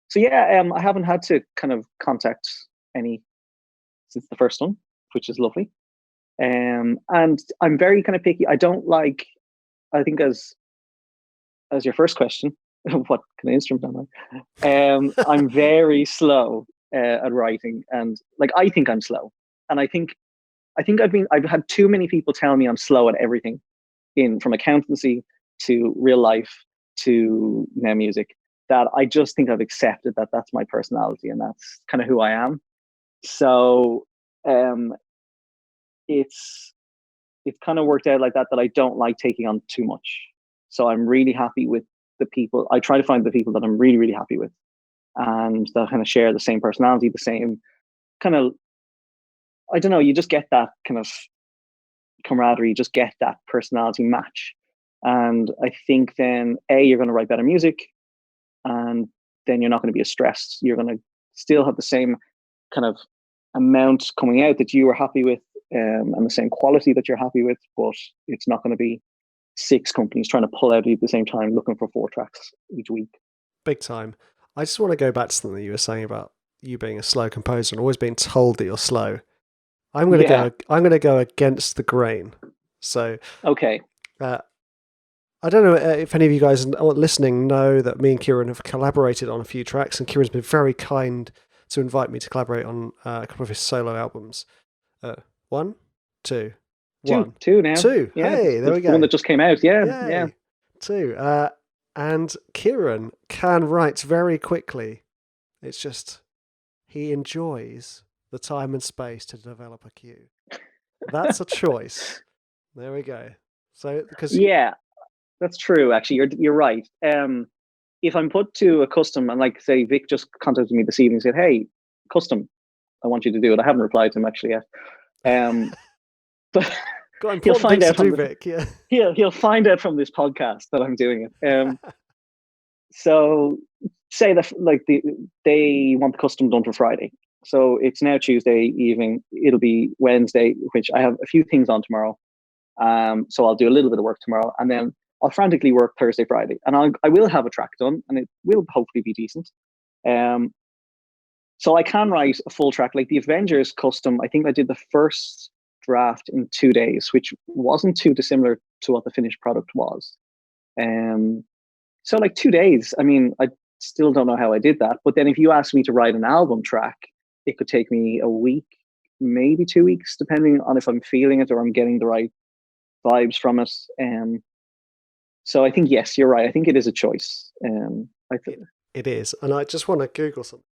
So yeah, I haven't had to kind of contact any since the first one, which is lovely. And I'm very kind of picky. I don't like, I think as your first question, what kind of instrument am I? I'm very slow at writing, and like I think I'm slow, and I think I've had too many people tell me I'm slow at everything, from accountancy to real life to now music, that I just think I've accepted that that's my personality and that's kind of who I am. So it's kind of worked out like that I don't like taking on too much. So I'm really happy with the people. I try to find the people that I'm really, really happy with, and that kind of share the same personality, the same kind of, I don't know, you just get that kind of camaraderie, you just get that personality match. And I think then, you're going to write better music, and then you're not going to be as stressed. You're going to still have the same kind of amount coming out that you were happy with, and the same quality that you're happy with, but it's not going to be 6 companies trying to pull out at the same time looking for 4 tracks each week. Big time. I just want to go back to something that you were saying about you being a slow composer and always being told that you're slow. I'm going to go against the grain. So okay. I don't know if any of you guys listening know that me and Ciaran have collaborated on a few tracks, and Kieran's been very kind to invite me to collaborate on a couple of his solo albums. 1, 2, 1. 2 now. 2. Yeah, hey, there we go. The one that just came out. Yeah. Yay. Yeah. 2. And Ciaran can write very quickly. It's just he enjoys the time and space to develop a cue. That's a choice. There we go. So because that's true. Actually, you're right. If I'm put to a custom, and like say Vic just contacted me this evening and said, "Hey, custom, I want you to do it." I haven't replied to him actually yet. But he'll find out from Vic. Yeah. He'll find out from this podcast that I'm doing it. So say that like they want the custom done for Friday. So it's now Tuesday evening. It'll be Wednesday, which I have a few things on tomorrow. So I'll do a little bit of work tomorrow, and then I'll frantically work Thursday, Friday, and I will have a track done, and it will hopefully be decent. So I can write a full track, like the Avengers custom. I think I did the first draft in 2 days, which wasn't too dissimilar to what the finished product was. So like 2 days. I mean, I still don't know how I did that. But then if you ask me to write an album track, it could take me a week, maybe 2 weeks, depending on if I'm feeling it or I'm getting the right vibes from it. So I think, yes, you're right. I think it is a choice. It is. And I just want to Google something.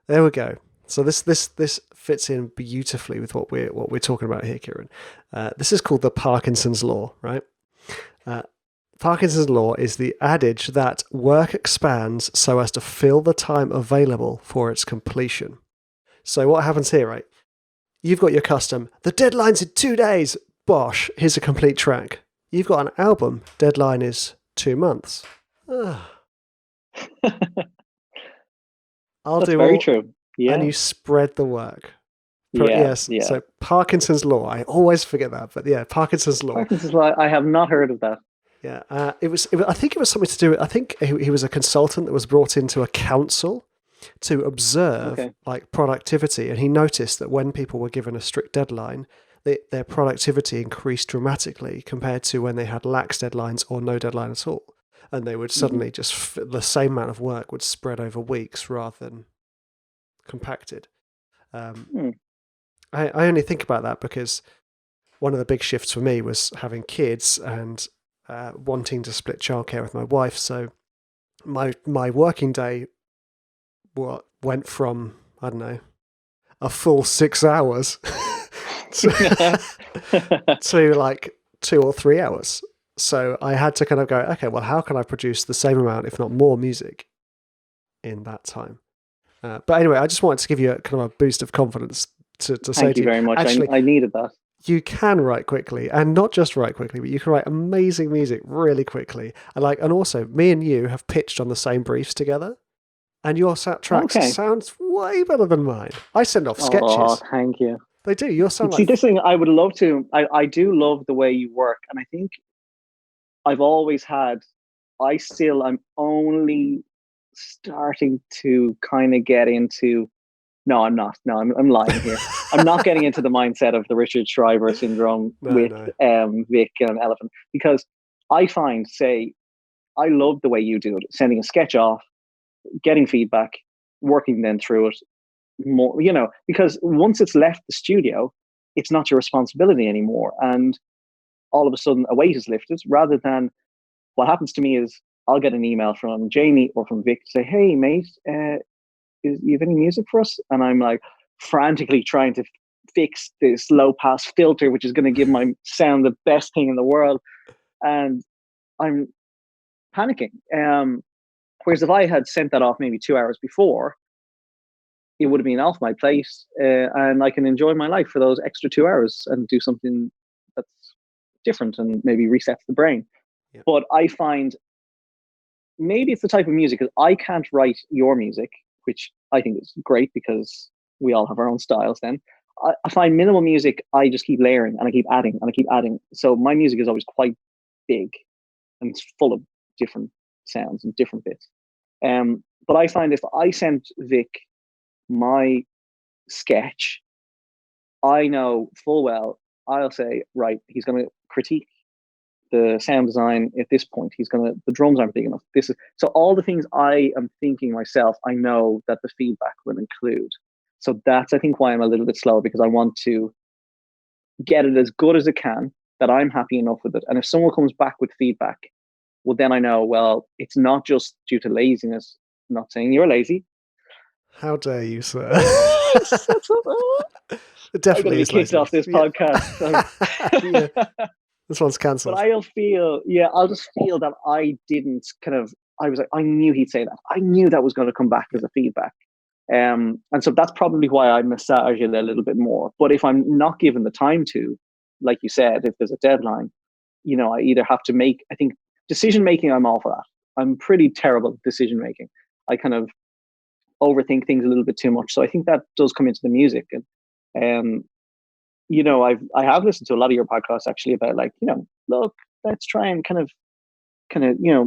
There we go. So this fits in beautifully with what we're talking about here, Ciaran. This is called the Parkinson's law, right? Parkinson's law is the adage that work expands so as to fill the time available for its completion. So what happens here, right? You've got your custom. The deadline's in 2 days. Bosh, here's a complete track. You've got an album. Deadline is 2 months. That's very true. Yeah. And you spread the work. Yes. So Parkinson's law. I always forget that, but yeah, Parkinson's law. Parkinson's law. I have not heard of that. Yeah, I think it was something to do with. I think he was a consultant that was brought into a council to observe like productivity, and he noticed that when people were given a strict deadline, their productivity increased dramatically compared to when they had lax deadlines or no deadline at all, and they would suddenly just the same amount of work would spread over weeks rather than compacted. I only think about that because one of the big shifts for me was having kids and wanting to split childcare with my wife. So my working day went from, I don't know, a full 6 hours to like 2 or 3 hours. So I had to kind of go, okay, well, how can I produce the same amount, if not more, music in that time? But anyway, I just wanted to give you a kind of a boost of confidence to say to you. Thank you very much. Actually, I needed that. You can write quickly, and not just write quickly, but you can write amazing music really quickly. And also, me and you have pitched on the same briefs together, and your tracks sounds way better than mine. I send off sketches. Oh, thank you. They do. Your sound See, this thing I would love to. I do love the way you work, and I think I've always had. I'm only starting to kind of get into. No, I'm not. No, I'm lying here. I'm not getting into the mindset of the Richard Schreiber syndrome with Vic and Elephant, because I find, I love the way you do it, sending a sketch off, getting feedback, working then through it more, because once it's left the studio, it's not your responsibility anymore. And all of a sudden a weight is lifted, rather than what happens to me is I'll get an email from Jamie or from Vic to say, hey, mate, you have any music for us? And I'm like frantically trying to fix this low pass filter, which is going to give my sound the best thing in the world. And I'm panicking. Whereas if I had sent that off maybe 2 hours before, it would have been off my plate, and I can enjoy my life for those extra 2 hours and do something that's different and maybe resets the brain. Yeah. But I find maybe it's the type of music, because I can't write your music, which I think is great because we all have our own styles then. I find minimal music, I just keep layering and I keep adding and I keep adding. So my music is always quite big and it's full of different sounds and different bits. But I find if I sent Vic my sketch, I know full well, I'll say, right, he's going to critique the sound design at this point. The drums aren't big enough. So all the things I am thinking myself, I know that the feedback will include. So that's, I think, why I'm a little bit slower, because I want to get it as good as it can, that I'm happy enough with it. And if someone comes back with feedback, well, then I know, well, it's not just due to laziness. I'm not saying you're lazy. How dare you, sir? It definitely is kicked off this podcast. Yeah. This one's cancelled. But I'll just feel that I didn't I was like, I knew he'd say that. I knew that was going to come back as a feedback. And so that's probably why I massage it a little bit more. But if I'm not given the time to, like you said, if there's a deadline, I either have to I think decision making, I'm all for that. I'm pretty terrible at decision making. I kind of overthink things a little bit too much. So I think that does come into the music. And I have listened to a lot of your podcasts actually about, like, look, let's try and kind of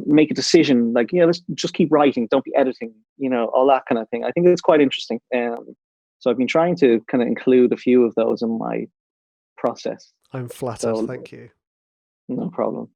make a decision, like, let's just keep writing, don't be editing, all that kind of thing. I think it's quite interesting. So I've been trying to kind of include a few of those in my process. I'm flattered. So, thank you. No problem.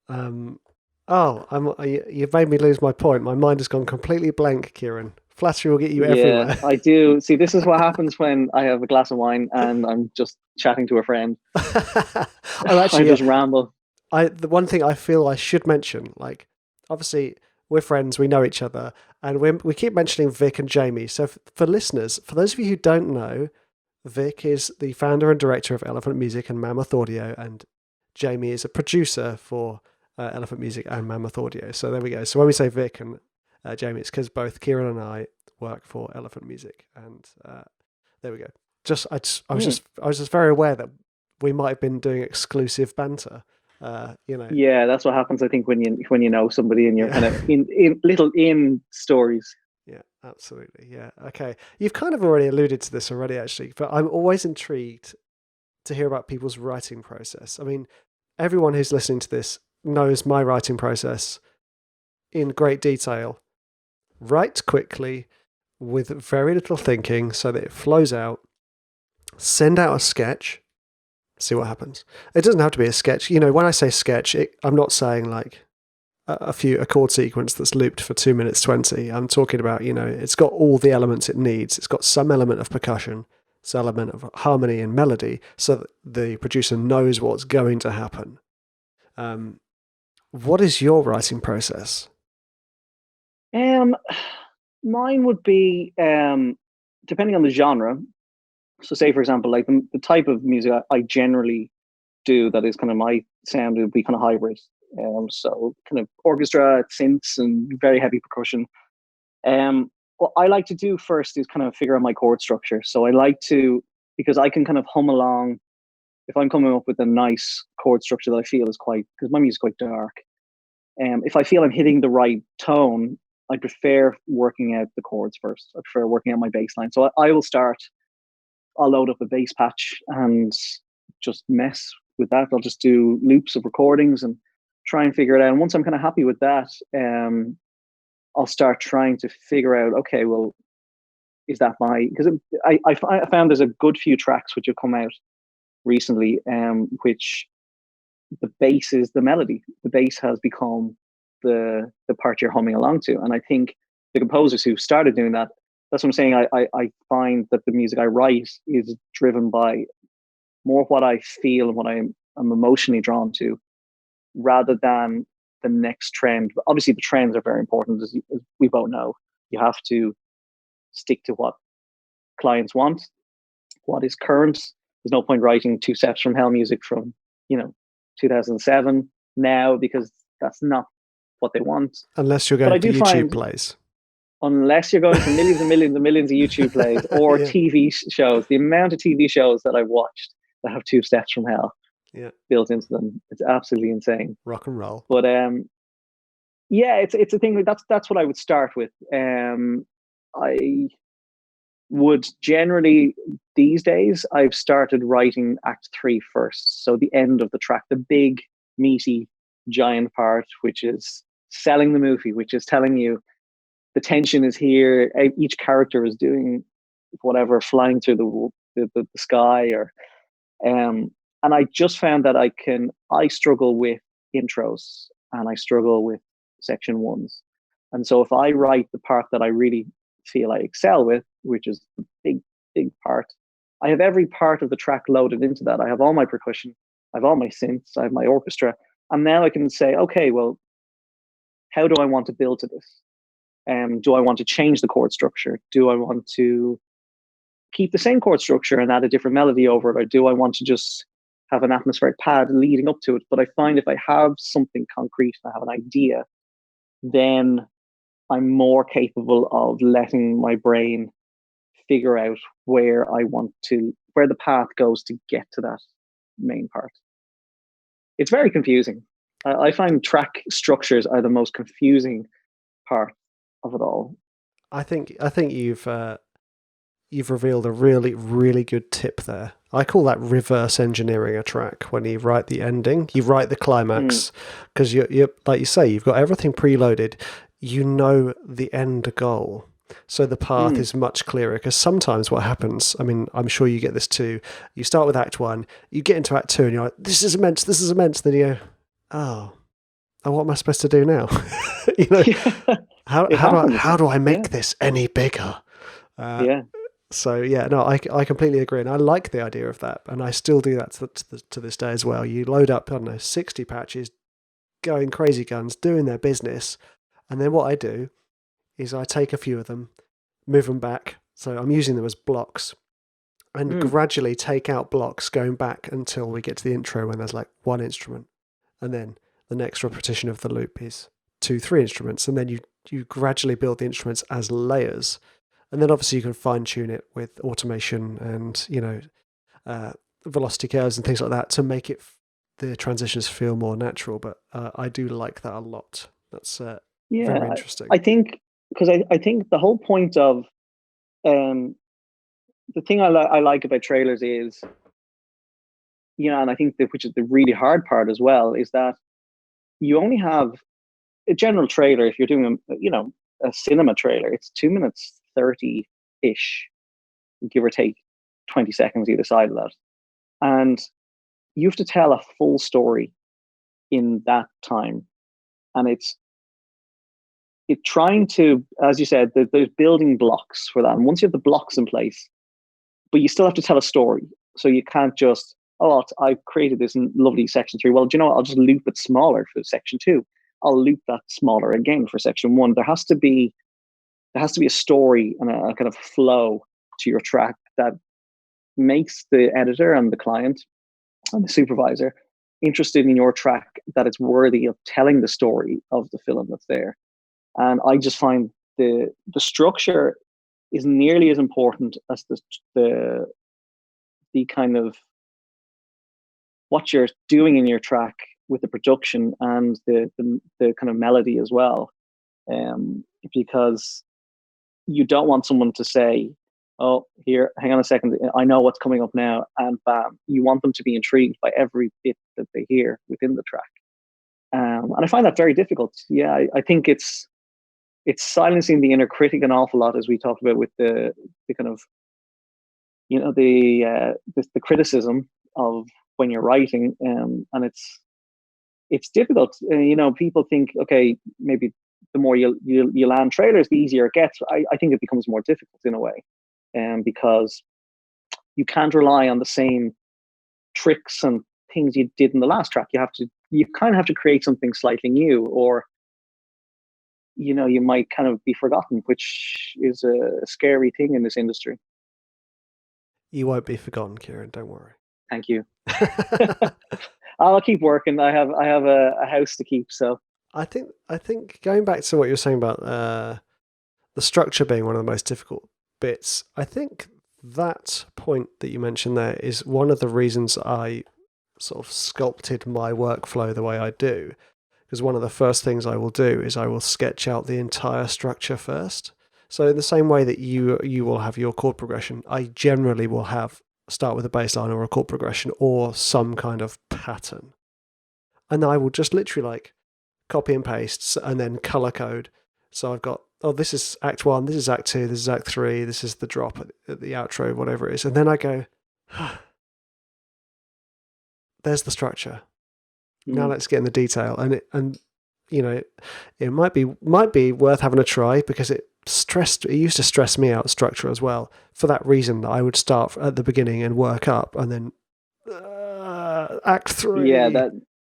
You've made me lose my point. My mind has gone completely blank, Ciaran. Flattery will get you everywhere. I do. See, this is what happens when I have a glass of wine and I'm just chatting to a friend. I just ramble. The one thing I feel I should mention, like, obviously we're friends, we know each other, and we keep mentioning Vic and Jamie. So for listeners, for those of you who don't know, Vic is the founder and director of Elephant Music and Mammoth Audio, and Jamie is a producer for Elephant Music and Mammoth Audio. So there we go. So when we say Vic and Jamie, it's because both Ciaran and I work for Elephant Music, and there we go. I was just very aware that we might have been doing exclusive banter. Yeah, that's what happens, I think, when you know somebody and you're kind of in stories. Yeah, absolutely. Yeah. Okay. You've kind of already alluded to this already, actually, but I'm always intrigued to hear about people's writing process. I mean, everyone who's listening to this knows my writing process in great detail. Write quickly with very little thinking so that it flows out. Send out a sketch. See what happens. It doesn't have to be a sketch. When I say sketch, I'm not saying like a chord sequence that's looped for 2 minutes 20. I'm talking about, it's got all the elements it needs. It's got some element of percussion, some element of harmony and melody, so that the producer knows what's going to happen. What is your writing process? Mine would be, depending on the genre. So say, for example, like the type of music I generally do that is kind of my sound would be kind of hybrid. So kind of orchestra, synths, and very heavy percussion. What I like to do first is kind of figure out my chord structure. So I like to, because I can kind of hum along if I'm coming up with a nice chord structure that I feel is because my music's quite dark. If I feel I'm hitting the right tone, I prefer working out the chords first. I prefer working out my bass line. So I will start. I'll load up a bass patch and just mess with that. I'll just do loops of recordings and try and figure it out. And once I'm kind of happy with that, I'll start trying to figure out, okay, well, is that because I found there's a good few tracks which have come out recently, which the bass is the melody. The bass has become the part you're humming along to. And I think the composers who started doing that, that's what I'm saying. I find that the music I write is driven by more what I feel and what I'm emotionally drawn to, rather than the next trend. But obviously, the trends are very important, as we both know. You have to stick to what clients want, what is current. There's no point writing Two Steps from Hell music from 2007 now, because that's not what they want. Unless you're going to YouTube plays. Unless you're going to millions and millions and millions of YouTube plays or TV shows. The amount of TV shows that I've watched that have Two Steps from Hell built into them, it's absolutely insane. Rock and roll. But it's a thing. That's what I would start with. I would generally, these days, I've started writing Act 3 first. So the end of the track, the big, meaty, giant part, which is selling the movie, which is telling you the tension is here. Each character is doing whatever, flying through the sky, and I just found that I struggle with intros and I struggle with section ones. And so if I write the part that I really feel I excel with, which is the big part, I have every part of the track loaded into that. I have all my percussion, I have all my synths, I have my orchestra, and now I can say, okay, well, how do I want to build to this? Do I want to change the chord structure? Do I want to keep the same chord structure and add a different melody over it? Or do I want to just have an atmospheric pad leading up to it? But I find if I have something concrete and I have an idea, then I'm more capable of letting my brain figure out where the path goes to get to that main part. It's very confusing. I find track structures are the most confusing part of it all. I think you've revealed a really, really good tip there. I call that reverse engineering a track. When you write the ending, you write the climax, because you're like you say, you've got everything preloaded. You know the end goal, so the path is much clearer. Because sometimes what happens, I mean, I'm sure you get this too. You start with Act 1, you get into Act 2, and you're like, "This is immense. This is immense." Then you go, "Oh, what am I supposed to do now?" You know, how do I make this any bigger? Yeah. So yeah, no, I completely agree, and I like the idea of that, and I still do that to this day as well. You load up, I don't know, 60 patches, going crazy guns, doing their business, and then what I do is I take a few of them, move them back, so I'm using them as blocks, and gradually take out blocks, going back until we get to the intro when there's like one instrument, and then the next repetition of the loop is 2, 3 instruments, and then you gradually build the instruments as layers. And then obviously you can fine tune it with automation and, velocity curves and things like that to make it the transitions feel more natural. But I do like that a lot. That's very interesting. I think because I think the whole point of the thing I like about trailers is, and I think which is the really hard part as well, is that you only have a general trailer. If you're doing a cinema trailer, it's 2 minutes 30 ish, give or take 20 seconds either side of that. And you have to tell a full story in that time. And it's trying to, as you said, there's building blocks for that. And once you have the blocks in place, but you still have to tell a story. So you can't just, I've created this lovely section 3. Well, do you know what? I'll just loop it smaller for section 2. I'll loop that smaller again for section 1. There has to be a story and a kind of flow to your track that makes the editor and the client and the supervisor interested in your track, that it's worthy of telling the story of the film that's there. And I just find the structure is nearly as important as the kind of what you're doing in your track with the production and the kind of melody as well. Because you don't want someone to say, "Oh, here, hang on a second, I know what's coming up now," and bam. You want them to be intrigued by every bit that they hear within the track. And I find that very difficult. Yeah, I think it's silencing the inner critic an awful lot, as we talked about with the kind of, the criticism of when you're writing, and it's difficult. People think, okay, maybe the more you land trailers, the easier it gets. I think it becomes more difficult in a way, because you can't rely on the same tricks and things you did in the last track. You kind of have to create something slightly new, or you might kind of be forgotten, which is a scary thing in this industry. You won't be forgotten, Ciaran. Don't worry. Thank you. I'll keep working. I have a house to keep, so. I think going back to what you were saying about the structure being one of the most difficult bits, I think that point that you mentioned there is one of the reasons I sort of sculpted my workflow the way I do. Because one of the first things I will do is I will sketch out the entire structure first. So in the same way that you will have your chord progression, I generally will start with a bass line or a chord progression or some kind of pattern. And I will just literally copy and paste and then color code. So I've got, this is Act 1, this is Act 2, this is Act 3, this is the drop at the outro, whatever it is. And then I go, there's the structure. Now let's get in the detail. And it might be worth having a try, because it used to stress me out, structure as well, for that reason, that I would start at the beginning and work up, and then Act 3.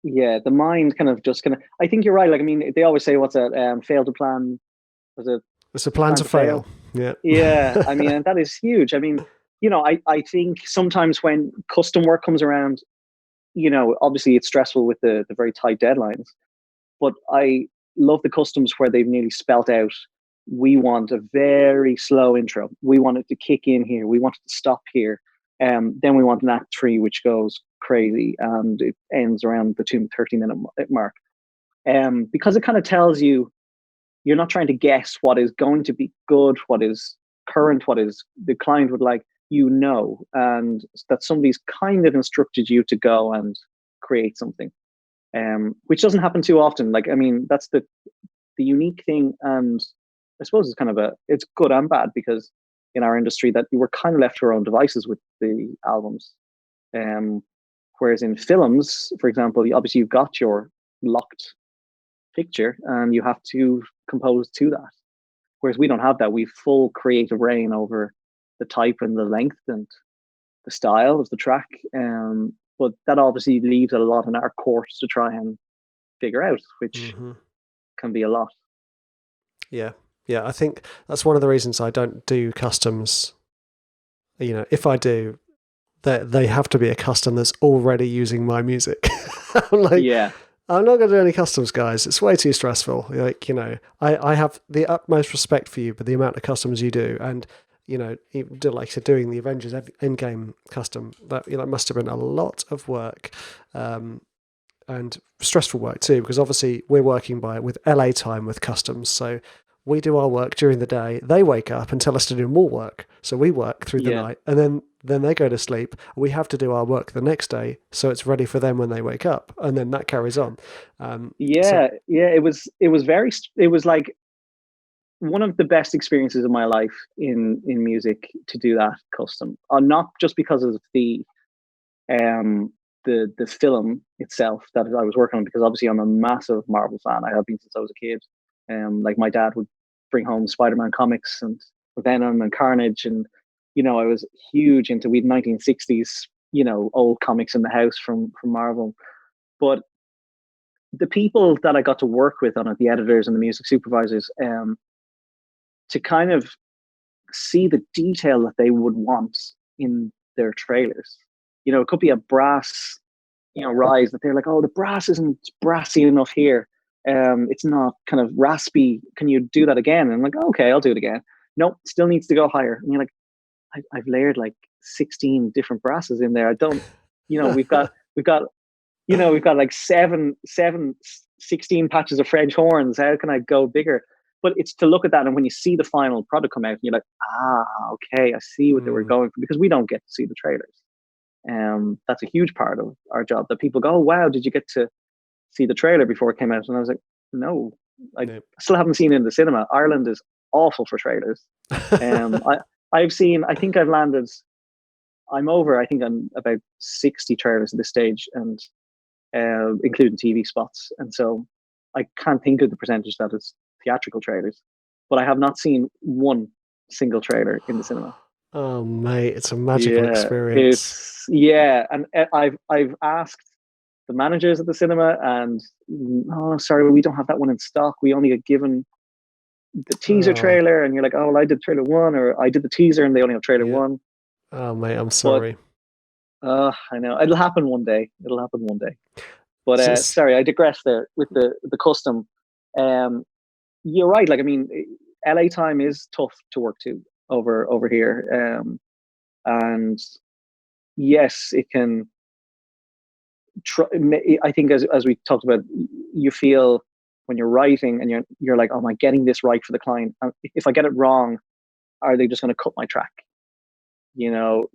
The mind kind of I think you're right. They always say, what's that? Fail to plan. It's a plan to fail. Yeah. Yeah. That is huge. I think sometimes when custom work comes around, obviously it's stressful with the very tight deadlines, but I love the customs where they've nearly spelt out, we want a very slow intro. We want it to kick in here. We want it to stop here. Then we want an Act 3, which goes crazy and it ends around the 30-minute mark. Because it kind of tells you you're not trying to guess what is going to be good, what is current, what is the client would like, and that somebody's kind of instructed you to go and create something, which doesn't happen too often. Like, I mean, that's the unique thing. And I suppose it's kind of it's good and bad, because in our industry that we were kind of left to our own devices with the albums. Whereas in films, for example, obviously you've got your locked picture and you have to compose to that. Whereas we don't have that. We've full creative reign over the type and the length and the style of the track. But that obviously leaves a lot in our course to try and figure out, which can be a lot. Yeah. I think that's one of the reasons I don't do customs. You know, if I do, they have to be a custom that's already using my music. I'm like, I'm not going to do any customs, guys. It's way too stressful. Like, you know, I have the utmost respect for you, but the amount of customs you do, and, you know, like I said, doing the Avengers End Game custom, that, you know, must have been a lot of work, and stressful work too, because obviously we're working with LA time with customs. So we do our work during the day. They wake up and tell us to do more work. So we work through the night, and then they go to sleep. We have to do our work the next day, so it's ready for them when they wake up, and then that carries on. It was like one of the best experiences of my life in music to do that custom. Not just because of the film itself that I was working on, because obviously I'm a massive Marvel fan. I have been since I was a kid. Like my dad would bring home Spider-Man comics and Venom and Carnage, and, you know, I was huge into, we had 1960s, you know, old comics in the house from Marvel. But the people that I got to work with on it, the editors and the music supervisors, to kind of see the detail that they would want in their trailers. You know, it could be a brass, you know, rise that they're like, oh, the brass isn't brassy enough here. It's not kind of raspy. Can you do that again? And I'm like, okay, I'll do it again. Nope, still needs to go higher. And you're like, I've layered like 16 different brasses in there. I don't, you know, we've got like 16 patches of French horns. How can I go bigger? But it's to look at that, and when you see the final product come out, and you're like, okay, I see what they were going for, because we don't get to see the trailers. That's a huge part of our job, that people go, oh, wow, did you get to see the trailer before it came out? And I was like, no, I still haven't seen it in the cinema. Ireland is awful for trailers. I think I've landed, I'm about 60 trailers at this stage, and including TV spots. And so I can't think of the percentage that is theatrical trailers, but I have not seen one single trailer in the cinema. Oh, mate, it's a magical experience. And I've asked the managers at the cinema, and sorry, we don't have that one in stock. We only get given the teaser trailer, and you're like, oh, well, I did trailer 1, or I did the teaser and they only have trailer 1. Oh, mate, I'm sorry. I know it'll happen one day. But sorry, I digress there with the custom. You're right. Like, I mean, LA time is tough to work to over here. And yes, it can. I think as we talked about, you feel when you're writing and you're like, oh, am I getting this right for the client? And if I get it wrong, are they just going to cut my track? You know,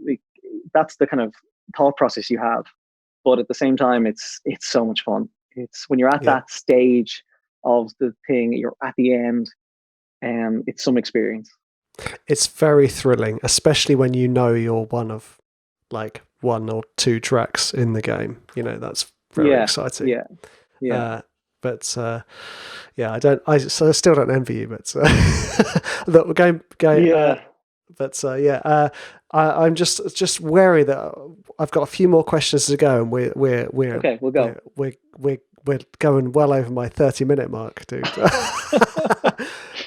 that's the kind of thought process you have. But at the same time, it's so much fun. It's when you're at that stage of the thing, you're at the end, and it's some experience. It's very thrilling, especially when you know you're one of like 1 or 2 tracks in the game. You know, that's very exciting. I still don't envy you, but the game. I'm just wary that I've got a few more questions to go, and we're okay. We'll go. We're going well over my 30-minute mark, dude.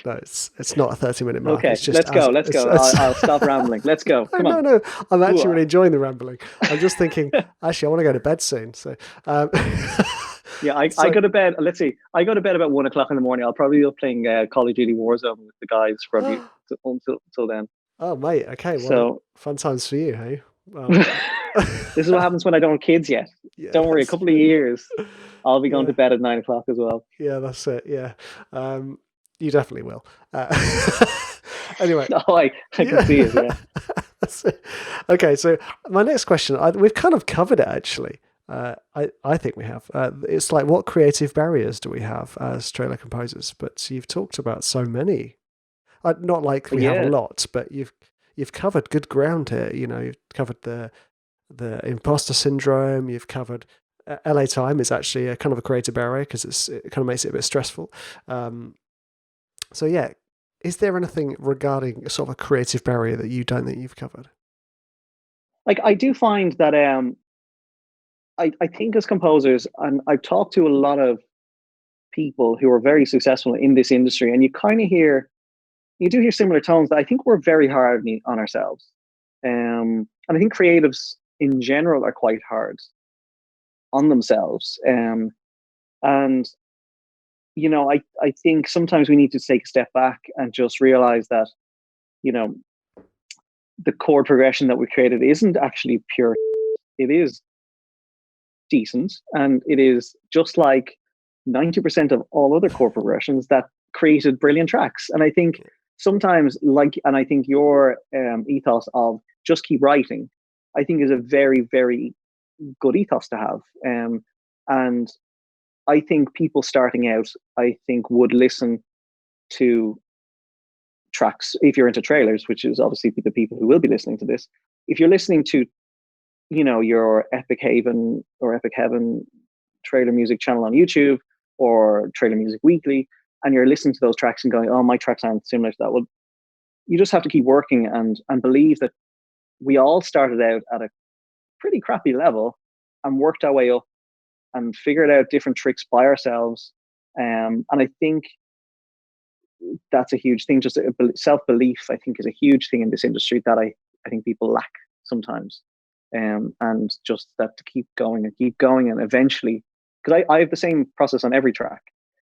No, it's not a 30-minute mark. Okay, it's just let's go. I'll stop rambling. Let's go. Come on. No, I'm actually really enjoying the rambling. I'm just thinking, actually, I want to go to bed soon. So, I go to bed. Let's see. I go to bed about 1 o'clock in the morning. I'll probably be playing Call of Duty Warzone with the guys probably until then. Oh, mate. Okay. Well, so fun times for you, hey? Well, this is what happens when I don't have kids yet. Don't worry. A couple of years, I'll be going to bed at 9 o'clock as well. Yeah, that's it. Yeah. You definitely will. Anyway. Oh, I can see it, yeah. Okay, so my next question, we've kind of covered it actually. I think we have. It's like, what creative barriers do we have as trailer composers? But you've talked about so many. Not like we have a lot, but you've covered good ground here. You know, you've covered the imposter syndrome. You've covered LA time is actually a kind of a creative barrier because it kind of makes it a bit stressful. So yeah, is there anything regarding sort of a creative barrier that you don't think you've covered? Like, I do find that I think as composers, and I've talked to a lot of people who are very successful in this industry, and you do hear similar tones that I think we're very hard on ourselves. And I think creatives in general are quite hard on themselves. And I think sometimes we need to take a step back and just realize that, you know, the chord progression that we created isn't actually pure. It is decent, and it is just like 90% of all other chord progressions that created brilliant tracks. And I think sometimes, and I think your ethos of just keep writing, I think is a very, very good ethos to have. And I think people starting out, I think, would listen to tracks, if you're into trailers, which is obviously the people who will be listening to this. If you're listening to, your Epic Haven or Epic Heaven trailer music channel on YouTube or Trailer Music Weekly, and you're listening to those tracks and going, oh, my tracks aren't similar to that. Well, you just have to keep working and believe that we all started out at a pretty crappy level and worked our way up and figured out different tricks by ourselves. And I think that's a huge thing. Just self-belief, I think, is a huge thing in this industry that I think people lack sometimes. And just that to keep going and eventually, because I have the same process on every track.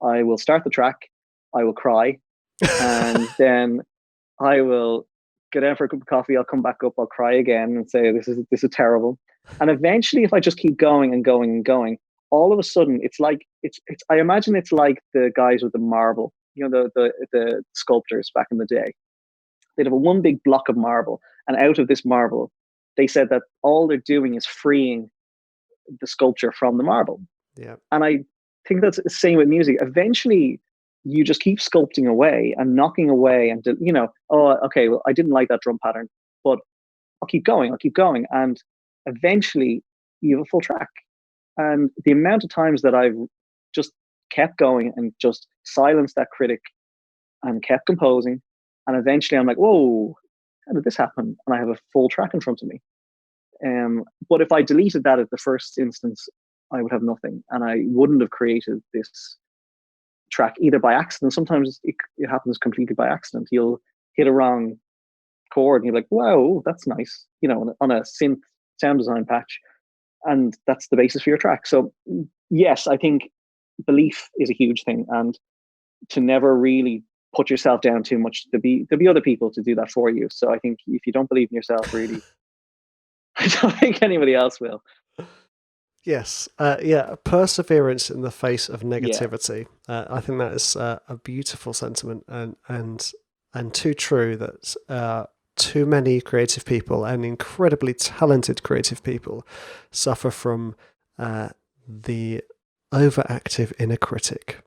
I will start the track, I will cry, and then I will get down for a cup of coffee. I'll come back up, I'll cry again and say, this is terrible. And eventually, if I just keep going and going and going, all of a sudden, it's I imagine it's like the guys with the marble, the sculptors back in the day. They'd have one big block of marble, and out of this marble, they said that all they're doing is freeing the sculpture from the marble. Yeah. And I think that's the same with music. Eventually, you just keep sculpting away and knocking away, and oh, okay, well, I didn't like that drum pattern, but I'll keep going, and eventually, you have a full track. And the amount of times that I've just kept going and just silenced that critic and kept composing, and eventually I'm like, whoa, how did this happen? And I have a full track in front of me. But if I deleted that at the first instance, I would have nothing, and I wouldn't have created this track either by accident. Sometimes it happens completely by accident. You'll hit a wrong chord and you're like, wow, that's nice, on a synth sound design patch, and that's the basis for your track. So yes, I think belief is a huge thing, and to never really put yourself down too much. There'll be other people to do that for you. So I think if you don't believe in yourself, really, I don't think anybody else will. Yes, perseverance in the face of negativity. Yeah. I think that is a beautiful sentiment, and too true that too many creative people and incredibly talented creative people suffer from the overactive inner critic.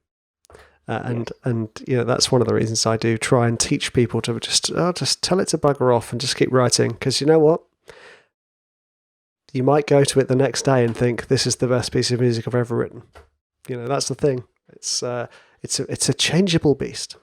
And that's one of the reasons I do try and teach people to just tell it to bugger off and just keep writing, because you know what? You might go to it the next day and think, this is the best piece of music I've ever written. That's the thing. It's a changeable beast.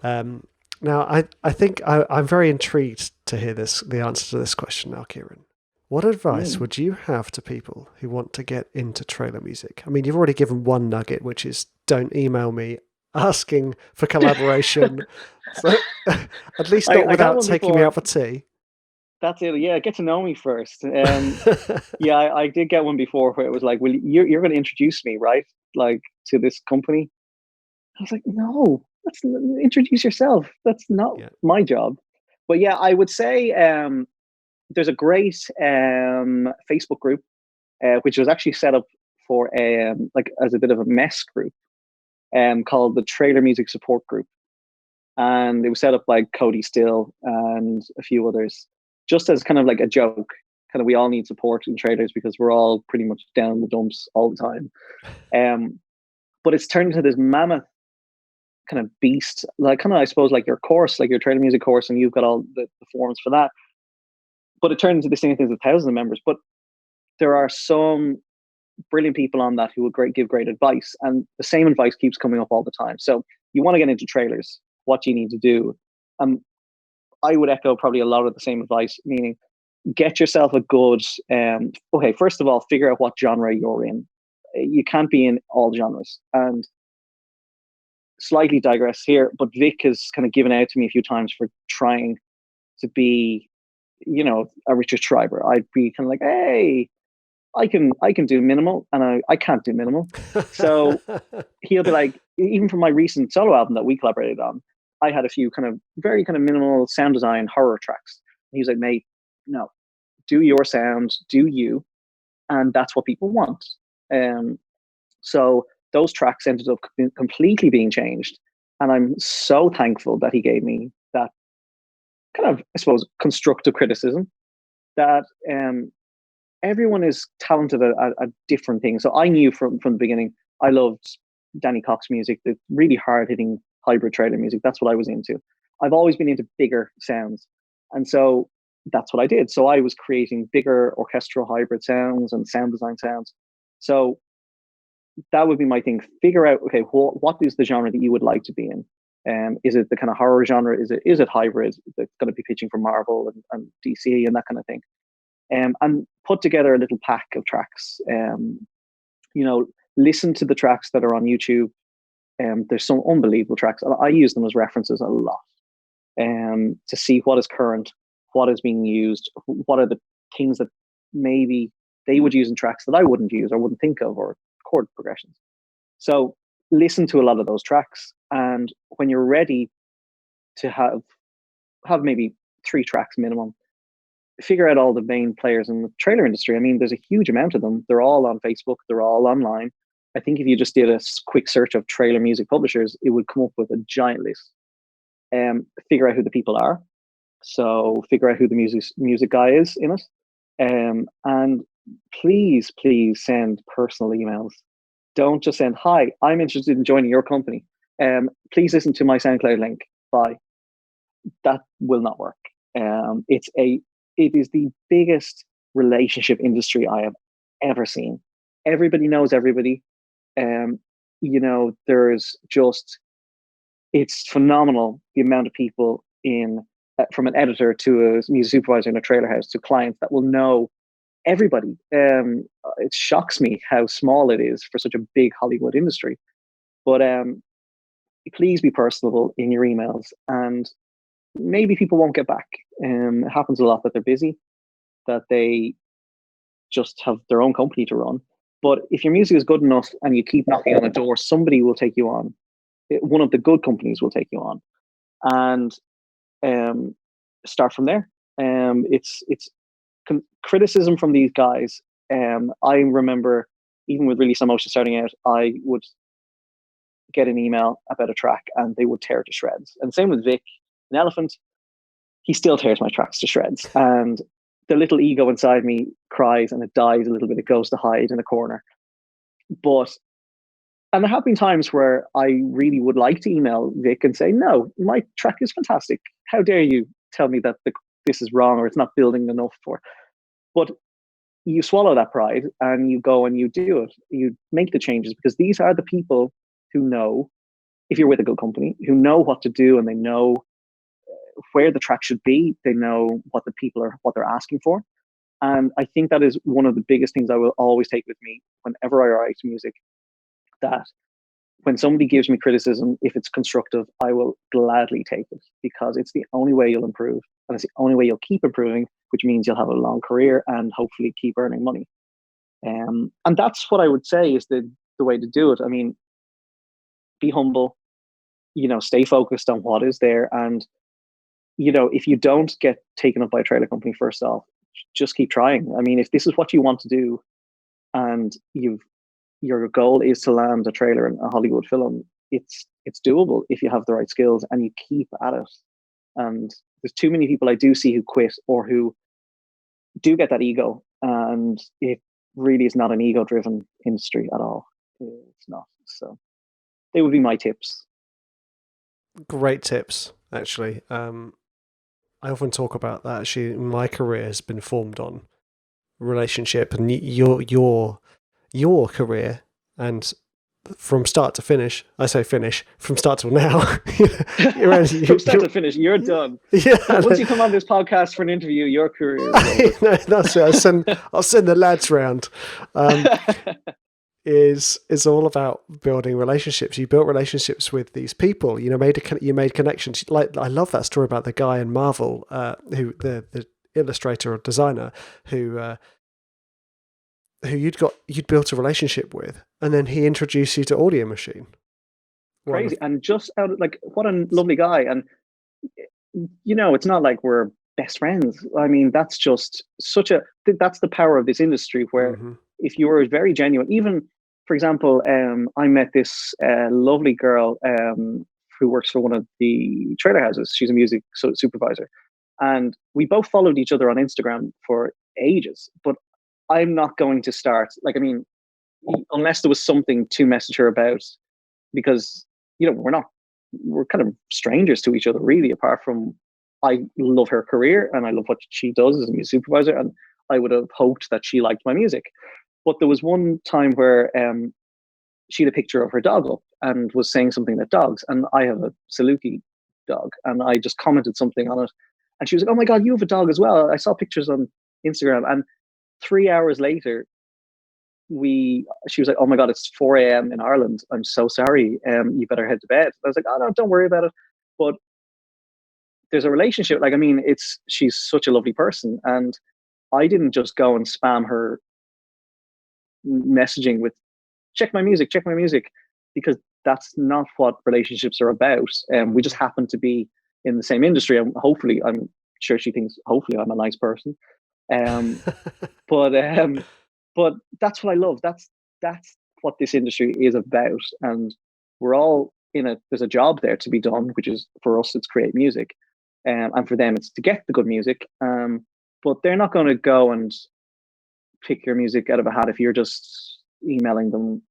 Now, I think I'm very intrigued to hear the answer to this question now, Ciaran. What advice would you have to people who want to get into trailer music? I mean, you've already given one nugget, which is don't email me asking for collaboration. So, at least not without taking me out for tea. That's it. Yeah, get to know me first. Yeah, I did get one before where it was like, well, you're going to introduce me, right? Like, to this company. I was like, no, let's introduce yourself. That's not my job. But yeah, I would say there's a great Facebook group, which was actually set up for as a bit of a mess group, called the Trailer Music Support Group. and it was set up by Cody Still and a few others, just as kind of like a joke. Kind of, we all need support in trailers because we're all pretty much down the dumps all the time. But it's turned into this mammoth kind of beast, like kind of, I suppose, like your course, like your trailer music course, and you've got all the forms for that. But it turned into this thing with thousands of members. But there are some brilliant people on that who will give great advice, and the same advice keeps coming up all the time. So you want to get into trailers, what do you need to do? I would echo probably a lot of the same advice, meaning get yourself a good, okay, first of all, figure out what genre you're in. You can't be in all genres. And slightly digress here, but Vic has kind of given out to me a few times for trying to be, a Richard Schreiber. I'd be kind of like, hey, I can do minimal, and I can't do minimal. So he'll be like, even from my recent solo album that we collaborated on, I had a few kind of very kind of minimal sound design horror tracks. And he's like, mate, no, do your sound, do you, and that's what people want. So those tracks ended up completely being changed, and I'm so thankful that he gave me that kind of, I suppose, constructive criticism. That everyone is talented at different things. So I knew from the beginning, I loved Danny Cox's music, the really hard-hitting hybrid trailer music. That's what I was into. I've always been into bigger sounds, and so that's what I did. So I was creating bigger orchestral hybrid sounds and sound design sounds. So that would be my thing. Figure out, okay, what is the genre that you would like to be in? Is it the kind of horror genre? Is it hybrid that's going to be pitching for Marvel and DC and that kind of thing? And put together a little pack of tracks. Listen to the tracks that are on YouTube. There's some unbelievable tracks. I use them as references a lot to see what is current, what is being used, what are the things that maybe they would use in tracks that I wouldn't use or wouldn't think of, or chord progressions. So listen to a lot of those tracks, and when you're ready to have maybe 3 tracks minimum, figure out all the main players in the trailer industry. I mean, there's a huge amount of them. They're all on Facebook. They're all online. I think if you just did a quick search of trailer music publishers, it would come up with a giant list. Figure out who the people are. So figure out who the music guy is in it. And please send personal emails. Don't just send, hi, I'm interested in joining your company. Please listen to my SoundCloud link. Bye. That will not work. It is the biggest relationship industry I have ever seen. Everybody knows everybody. There's just, it's phenomenal the amount of people from an editor to a music supervisor in a trailer house to clients that will know everybody. It shocks me how small it is for such a big Hollywood industry. But please be personable in your emails, and maybe people won't get back. It happens a lot that they're busy, that they just have their own company to run. But if your music is good enough and you keep knocking on a door, somebody will take you on. One of the good companies will take you on, and start from there. It's criticism from these guys. I remember, even with Release on Motion starting out, I would get an email about a track and they would tear it to shreds. And same with Vic, an Elephant. He still tears my tracks to shreds. And the little ego inside me cries and it dies a little bit. It goes to hide in a corner. And there have been times where I really would like to email Vic and say, no, my track is fantastic. How dare you tell me that this is wrong or it's not building enough for. But you swallow that pride and you go and you do it. You make the changes, because these are the people who know, if you're with a good company, who know what to do, and they know where the track should be. They know what they're asking for. And I think that is one of the biggest things I will always take with me whenever I write music, that when somebody gives me criticism, if it's constructive, I will gladly take it, because it's the only way you'll improve, and it's the only way you'll keep improving, which means you'll have a long career and hopefully keep earning money. And that's what I would say is the way to do it. I mean, be humble, stay focused on what is there. And, if you don't get taken up by a trailer company, first off, just keep trying. I mean, if this is what you want to do and your goal is to land a trailer in a Hollywood film, it's doable if you have the right skills and you keep at it. And there's too many people I do see who quit or who do get that ego, and it really is not an ego-driven industry at all. It's not. So they would be my tips. Great tips, actually. I often talk about that. Actually, my career has been formed on relationship, and your career, and from start to finish. I say finish from start till now. From start to finish, you're done. Yeah. Once you come on this podcast for an interview, your career is no, that's it. I'll send the lads round. Is all about building relationships. You built relationships with these people. You made connections. Like, I love that story about the guy in Marvel, who the illustrator or designer who you'd built a relationship with, and then he introduced you to Audio Machine. Crazy. And just out of, like, what a lovely guy. And it's not like we're best friends. I mean, that's just that's the power of this industry, where if you were very genuine, even, for example, I met this lovely girl who works for one of the trailer houses. She's a music supervisor, and we both followed each other on Instagram for ages. But I'm not going to start, like, I mean, unless there was something to message her about, because we're kind of strangers to each other, really, apart from I love her career and I love what she does as a music supervisor, and I would have hoped that she liked my music. But there was one time where she had a picture of her dog up and was saying something about dogs, and I have a Saluki dog, and I just commented something on it, and she was like, "Oh my God, you have a dog as well. I saw pictures on Instagram." And 3 hours later, she was like, "Oh my God, it's 4 a.m. in Ireland. I'm so sorry. You better head to bed." I was like, "Oh no, don't worry about it." But there's a relationship. Like, I mean, she's such a lovely person, and I didn't just go and spam her messaging with check my music, because that's not what relationships are about. We just happen to be in the same industry, and hopefully, I'm sure she thinks hopefully I'm a nice person. But that's what I love. That's what this industry is about, and we're all there's a job there to be done, which is, for us, it's create music, and for them it's to get the good music. But they're not going to go and pick your music out of a hat if you're just emailing them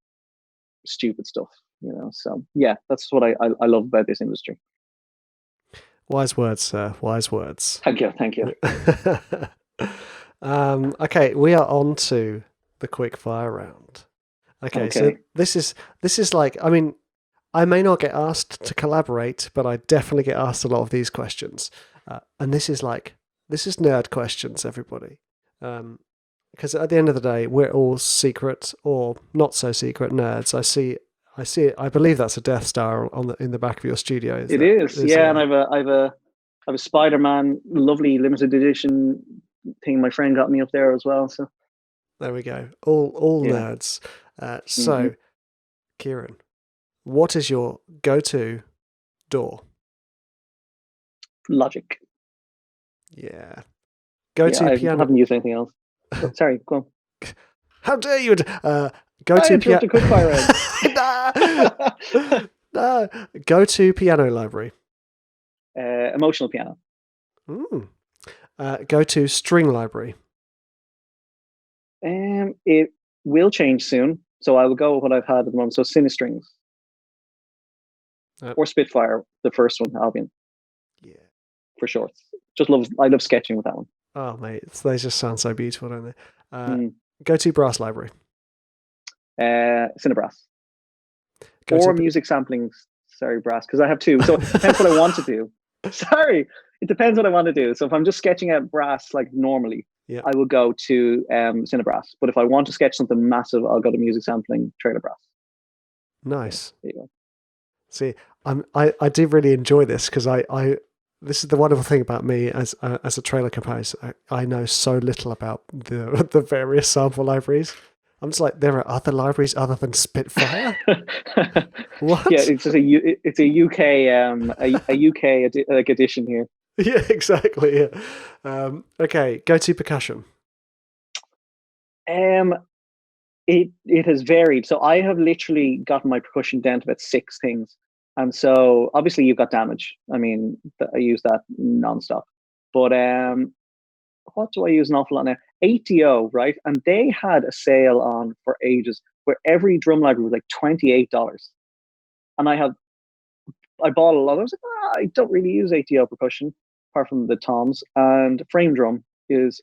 stupid stuff, So yeah, that's what I love about this industry. Wise words, sir. Wise words. Thank you. Okay, we are on to the quick fire round. Okay. So this is like, I mean, I may not get asked to collaborate, but I definitely get asked a lot of these questions. And this is nerd questions, everybody. Because at the end of the day, we're all secret or not so secret nerds. I see it. I believe that's a Death Star in the back of your studio. It is, yeah. And I've a Spider-Man lovely limited edition thing my friend got me up there as well. So there we go. All nerds. So, Ciaran, what is your go-to DAW? Logic. Yeah. Go-to piano. I haven't used anything else. Oh, sorry, go on. How dare you? Go-to piano. Quick fire No. Go-to piano library. Emotional piano. Go-to string library. It will change soon, so I will go with what I've had at the moment. So Cinestrings. Or Spitfire, the first one, Albion. Yeah. For sure. I love sketching with that one. Oh, mate, they just sound so beautiful, don't they? Go-to brass library. Cinebrass. Or music sampling, brass, because I have two. So it depends what I want to do. Sorry, it depends what I want to do. So if I'm just sketching out brass like normally, I will go to Cinebrass. But if I want to sketch something massive, I'll go to music sampling, trailer brass. Nice. There you go. See, I do really enjoy this because this is the wonderful thing about me as a trailer composer. I know so little about the various sample libraries. I'm just like, there are other libraries other than Spitfire. What? Yeah, it's just a UK like edition here. Yeah, exactly. Yeah. Okay, go to percussion. It has varied. So I have literally gotten my percussion down to about 6 things. And so obviously you've got damage. I mean, I use that nonstop. But what do I use an awful lot now? ATO, right? And they had a sale on for ages where every drum library was like $28. And I bought a lot. I was like, I don't really use ATO percussion apart from the toms. And frame drum is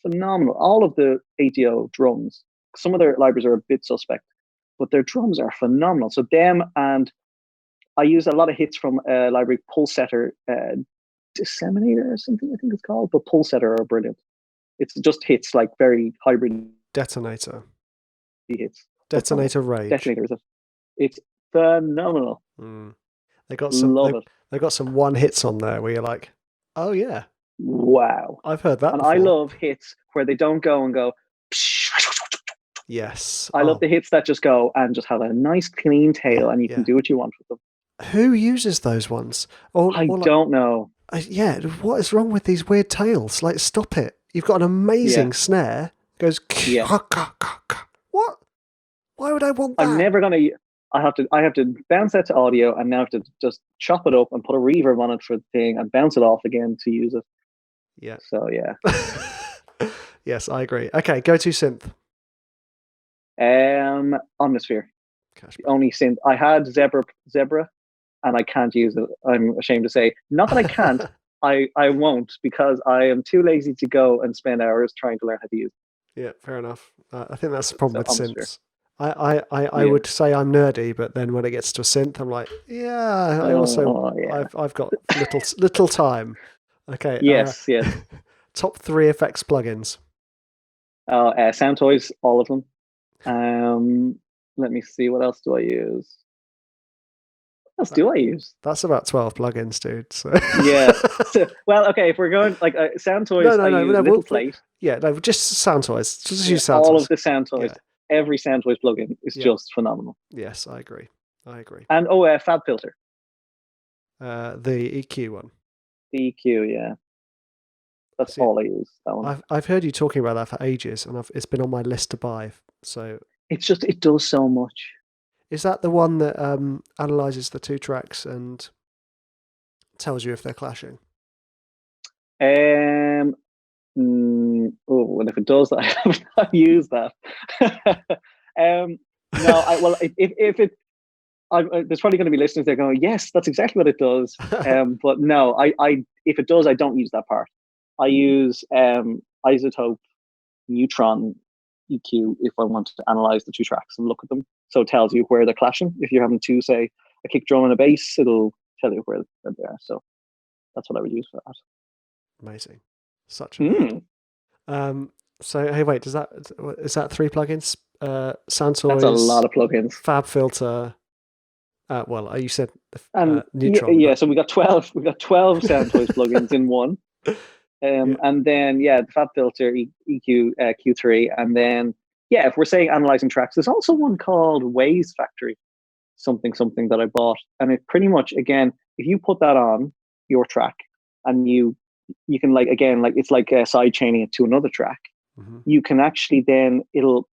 phenomenal. All of the ATO drums, some of their libraries are a bit suspect, but their drums are phenomenal. So them, and I use a lot of hits from a library, Pulsetter, Disseminator or something I think it's called, but Pulsetter are brilliant. It's just hits, like very hybrid Detonator. hits. Detonator Rage. Detonator, is it? It's phenomenal. They got some one hits on there where you're like, oh yeah, wow, I've heard that. And before. I love hits where they don't go and go. Yes, I love the hits that just go and just have a nice clean tail, and you can do what you want with them. Who uses those ones? I don't know. Yeah, what is wrong with these weird tails? Like, stop it! You've got an amazing snare. It goes. What? Why would I want that? I'm never gonna. I have to bounce that to audio, and now I have to just chop it up and put a reverb on it for the thing, and bounce it off again to use it. Yeah. So yeah. Yes, I agree. Okay, go to synth. Omnisphere. The only synth I had Zebra, and I can't use it. I'm ashamed to say. Not that I can't. I won't, because I am too lazy to go and spend hours trying to learn how to use it. Yeah, fair enough. I think that's the problem with synths. I would say I'm nerdy, but then when it gets to a synth, I'm like, yeah. I also I've got little time. Okay. Yes. Top 3 effects plugins. Sound Toys, all of them. Let me see. What else do I use? What else do I use? That's about 12 plugins, dude. So yeah. So, well, okay. If we're going like Sound Toys, Little Plate. Yeah, no, just Sound Toys. Just use Sound Toys. All of the Sound Toys. Yeah. Every Sound Toys plugin is just phenomenal. Yes, I agree. And Fab Filter. The EQ one. The EQ, yeah. That's all I use. That one. I've heard you talking about that for ages, and it's been on my list to buy. So it does so much. Is that the one that analyzes the 2 tracks and tells you if they're clashing? And if it does, I have not used that. No, if it, there's probably going to be listeners there going, yes, that's exactly what it does. But no, if it does, I don't use that part. I use isotope, neutron, EQ if I want to analyze the 2 tracks and look at them. So it tells you where they're clashing. If you're having to say a kick drum and a bass, it'll tell you where they are. So that's what I would use for that. Amazing. Such a so hey, wait, is that 3 plugins? Sound Toys. That's a lot of plugins. Fab Filter. Well, you said neutron. Yeah, so we got 12. We got 12 Sound Toys plugins in one. And then the Fab Filter, EQ, Q3, and then if we're saying analyzing tracks, there's also one called Waze Factory, something that I bought, and it pretty much, again, if you put that on your track and you can it's like side chaining it to another track, you can actually then it'll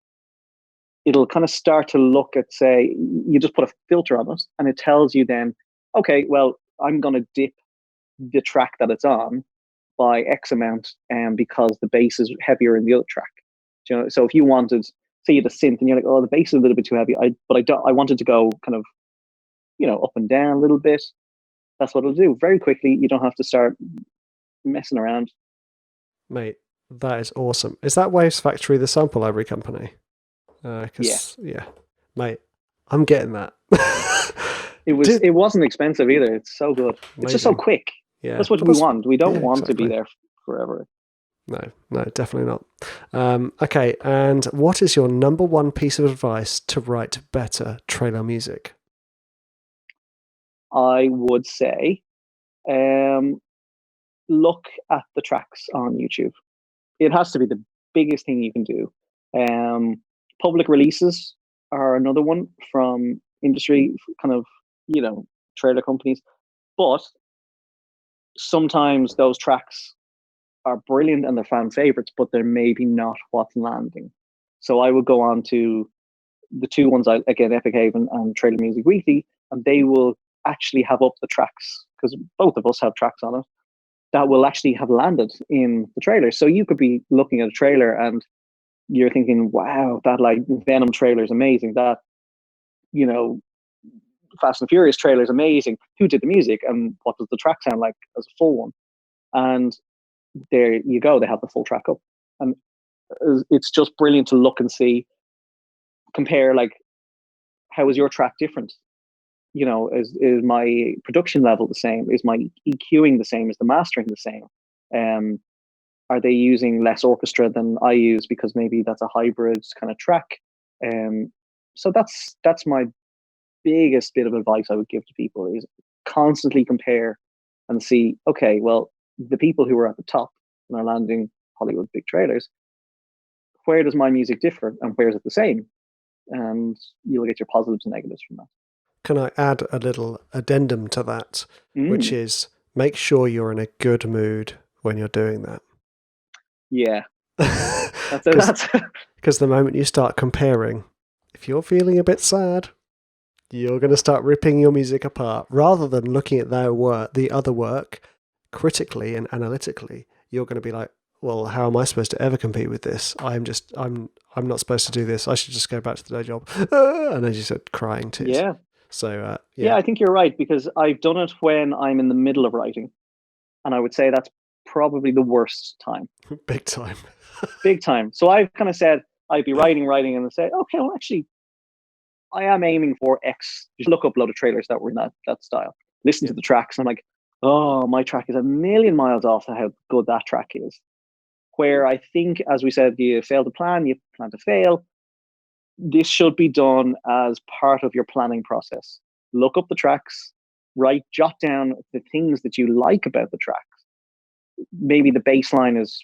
kind of start to look at, say, you just put a filter on it, and it tells you then, okay, well, I'm going to dip the track that it's on by X amount, because the bass is heavier in the other track. You know, so if you wanted, say, the synth, and you're like, oh, the bass is a little bit too heavy, I wanted to go kind of, up and down a little bit. That's what it'll do very quickly. You don't have to start messing around. Mate, that is awesome. Is that Waves Factory the sample library company? Yeah, mate, I'm getting that. It wasn't expensive either. It's so good. Amazing. It's just so quick. Yeah, that's what we want. We don't want to be there forever. No, definitely not. Okay, and what is your number 1 piece of advice to write better trailer music? I would say, look at the tracks on YouTube. It has to be the biggest thing you can do. Public releases are another one from industry, kind of, trailer companies. But sometimes those tracks are brilliant and they're fan favorites, but they're maybe not what's landing. So I would go on to the two ones, again, Epic Haven and Trailer Music Weekly, and they will actually have up the tracks, because both of us have tracks on it, that will actually have landed in the trailer. So you could be looking at a trailer and you're thinking, wow, that like Venom trailer is amazing. That, you know, Fast and Furious trailer is amazing. Who did the music and what does the track sound like as a full one? And there you go. They have the full track up. And it's just brilliant to look and see, compare, like, how is your track different? You know, is my production level the same? Is my EQing the same? Is the mastering the same? Are they using less orchestra than I use because maybe that's a hybrid kind of track? So that's my biggest bit of advice I would give to people, is constantly compare and see, okay, well, the people who are at the top and are landing Hollywood big trailers, where does my music differ and where is it the same? And you'll get your positives and negatives from that. Can I add a little addendum to that, which is make sure you're in a good mood when you're doing that. Yeah. That's because the moment you start comparing, if you're feeling a bit sad, you're going to start ripping your music apart. Rather than looking at their work, the other work, critically and analytically, you're going to be like, well, how am I supposed to ever compete with this? I'm not supposed to do this. I should just go back to the day job. And as you said, crying tears. Yeah. So yeah, I think you're right, because I've done it when I'm in the middle of writing, and I would say that's probably the worst time. Big time. Big time. So I've kind of said I'd be writing, and say, okay, well, actually, I am aiming for X. Just look up a load of trailers that were in that style. Listen to the tracks. And I'm like, oh, my track is a million miles off how good that track is. Where I think, as we said, you fail to plan, you plan to fail. This should be done as part of your planning process. Look up the tracks, jot down the things that you like about the tracks. Maybe the bass line is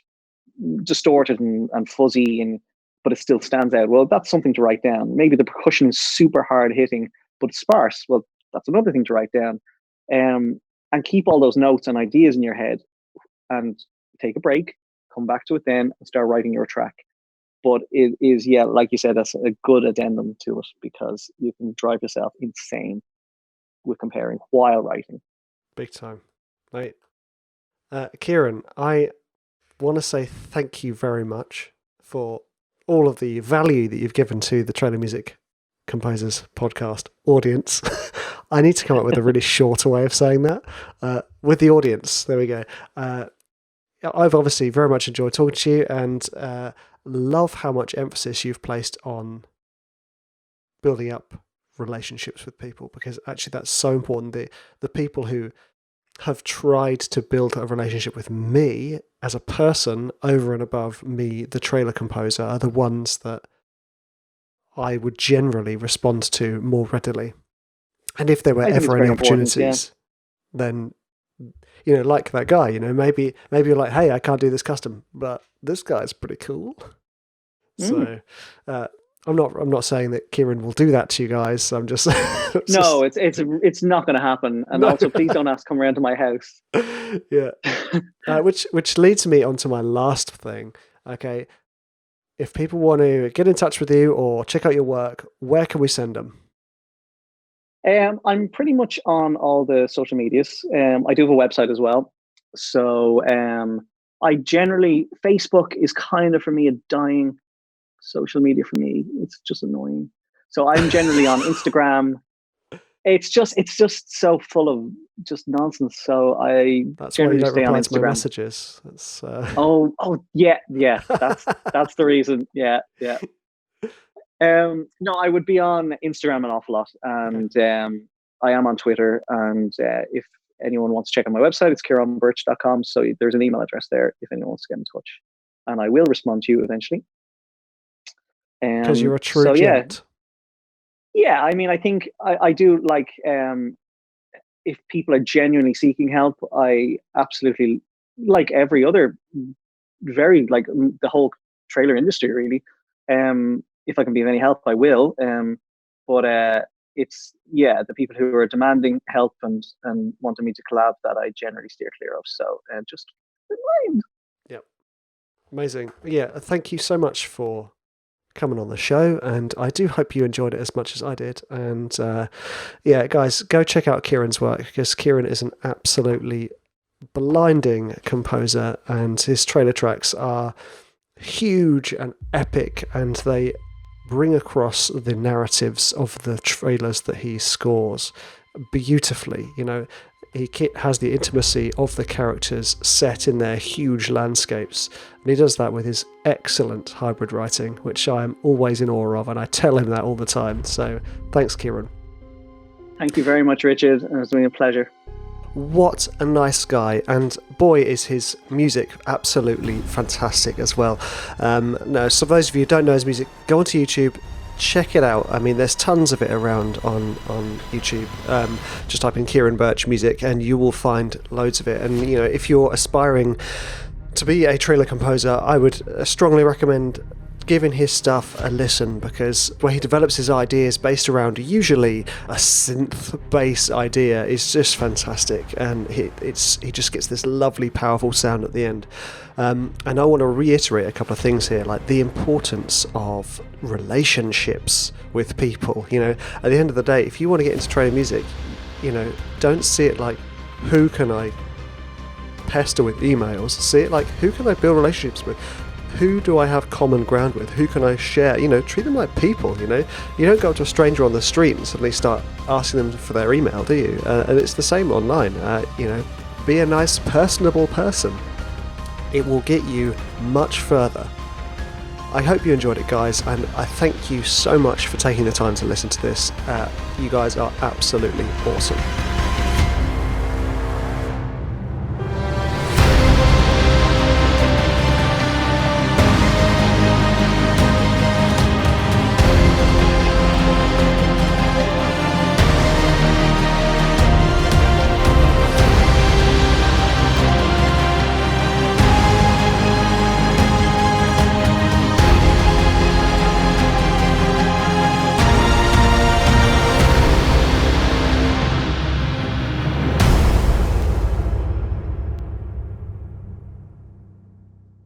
distorted and fuzzy, but it still stands out. Well, that's something to write down. Maybe the percussion is super hard hitting, but sparse. Well, that's another thing to write down. And keep all those notes and ideas in your head, and take a break, come back to it then, and start writing your track. But it is, yeah, like you said, that's a good addendum to it, because you can drive yourself insane with comparing while writing. Big time. Right. Ciaran, I want to say thank you very much for all of the value that you've given to the Trailer Music Composers podcast audience. I need to come up with a really shorter way of saying that. With the audience, there we go. I've obviously very much enjoyed talking to you, and love how much emphasis you've placed on building up relationships with people, because actually that's so important. The people who have tried to build a relationship with me as a person over and above me, the trailer composer, are the ones that I would generally respond to more readily. And if there were ever any opportunities, then, you know, like that guy, you know, maybe you're like, hey, I can't do this custom, but this guy's pretty cool. So I'm not saying that Ciaran will do that to you guys. I'm just no, it's not going to happen. And also, please don't ask to come around to my house. Yeah. Which leads me on to my last thing. Okay, if people want to get in touch with you or check out your work, where can we send them? I'm pretty much on all the social medias. I do have a website as well. So I generally, Facebook is kind of, for me, a dying social media for me. It's just annoying. So I'm generally on Instagram. It's just so full of just nonsense. So that's generally why you don't stay reply on to my Instagram. messages. That's, Oh yeah. That's the reason. Yeah. No, I would be on Instagram an awful lot, and I am on Twitter. And if anyone wants to check out my website, it's ciaranbirch.com. So there's an email address there if anyone wants to get in touch, and I will respond to you eventually. Because you're a true gent. Yeah, I mean, I think I do like, if people are genuinely seeking help, I absolutely, like every other, very, like the whole trailer industry really. If I can be of any help, I will. But it's, the people who are demanding help and wanting me to collab, that I generally steer clear of. So just in mind. Yep. Amazing. Yeah, thank you so much for coming on the show, and I do hope you enjoyed it as much as I did. And yeah, guys, go check out Ciaran's work, because Ciaran is an absolutely blinding composer, and his trailer tracks are huge and epic, and they bring across the narratives of the trailers that he scores beautifully. You know, he has the intimacy of the characters set in their huge landscapes, and he does that with his excellent hybrid writing, which I am always in awe of, and I tell him that all the time. So thanks, Ciaran. Thank you very much, Richard. It was been a pleasure. What a nice guy, and boy is his music absolutely fantastic as well. Now, so those of you who don't know his music, go onto YouTube, check it out. I mean, there's tons of it around on YouTube. Just type in Ciaran Birch music and you will find loads of it. And, you know, if you're aspiring to be a trailer composer, I would strongly recommend giving his stuff a listen, because where he develops his ideas based around usually a synth bass idea is just fantastic, and he just gets this lovely powerful sound at the end. And I want to reiterate a couple of things here, like the importance of relationships with people. You know, at the end of the day, if you want to get into trailer music, you know, don't see it like, who can I pester with emails? See it like, who can I build relationships with? Who do I have common ground with? Who can I share? You know, treat them like people, you know. You don't go up to a stranger on the street and suddenly start asking them for their email, do you? And it's the same online. You know, be a nice, personable person. It will get you much further. I hope you enjoyed it, guys, and I thank you so much for taking the time to listen to this. You guys are absolutely awesome.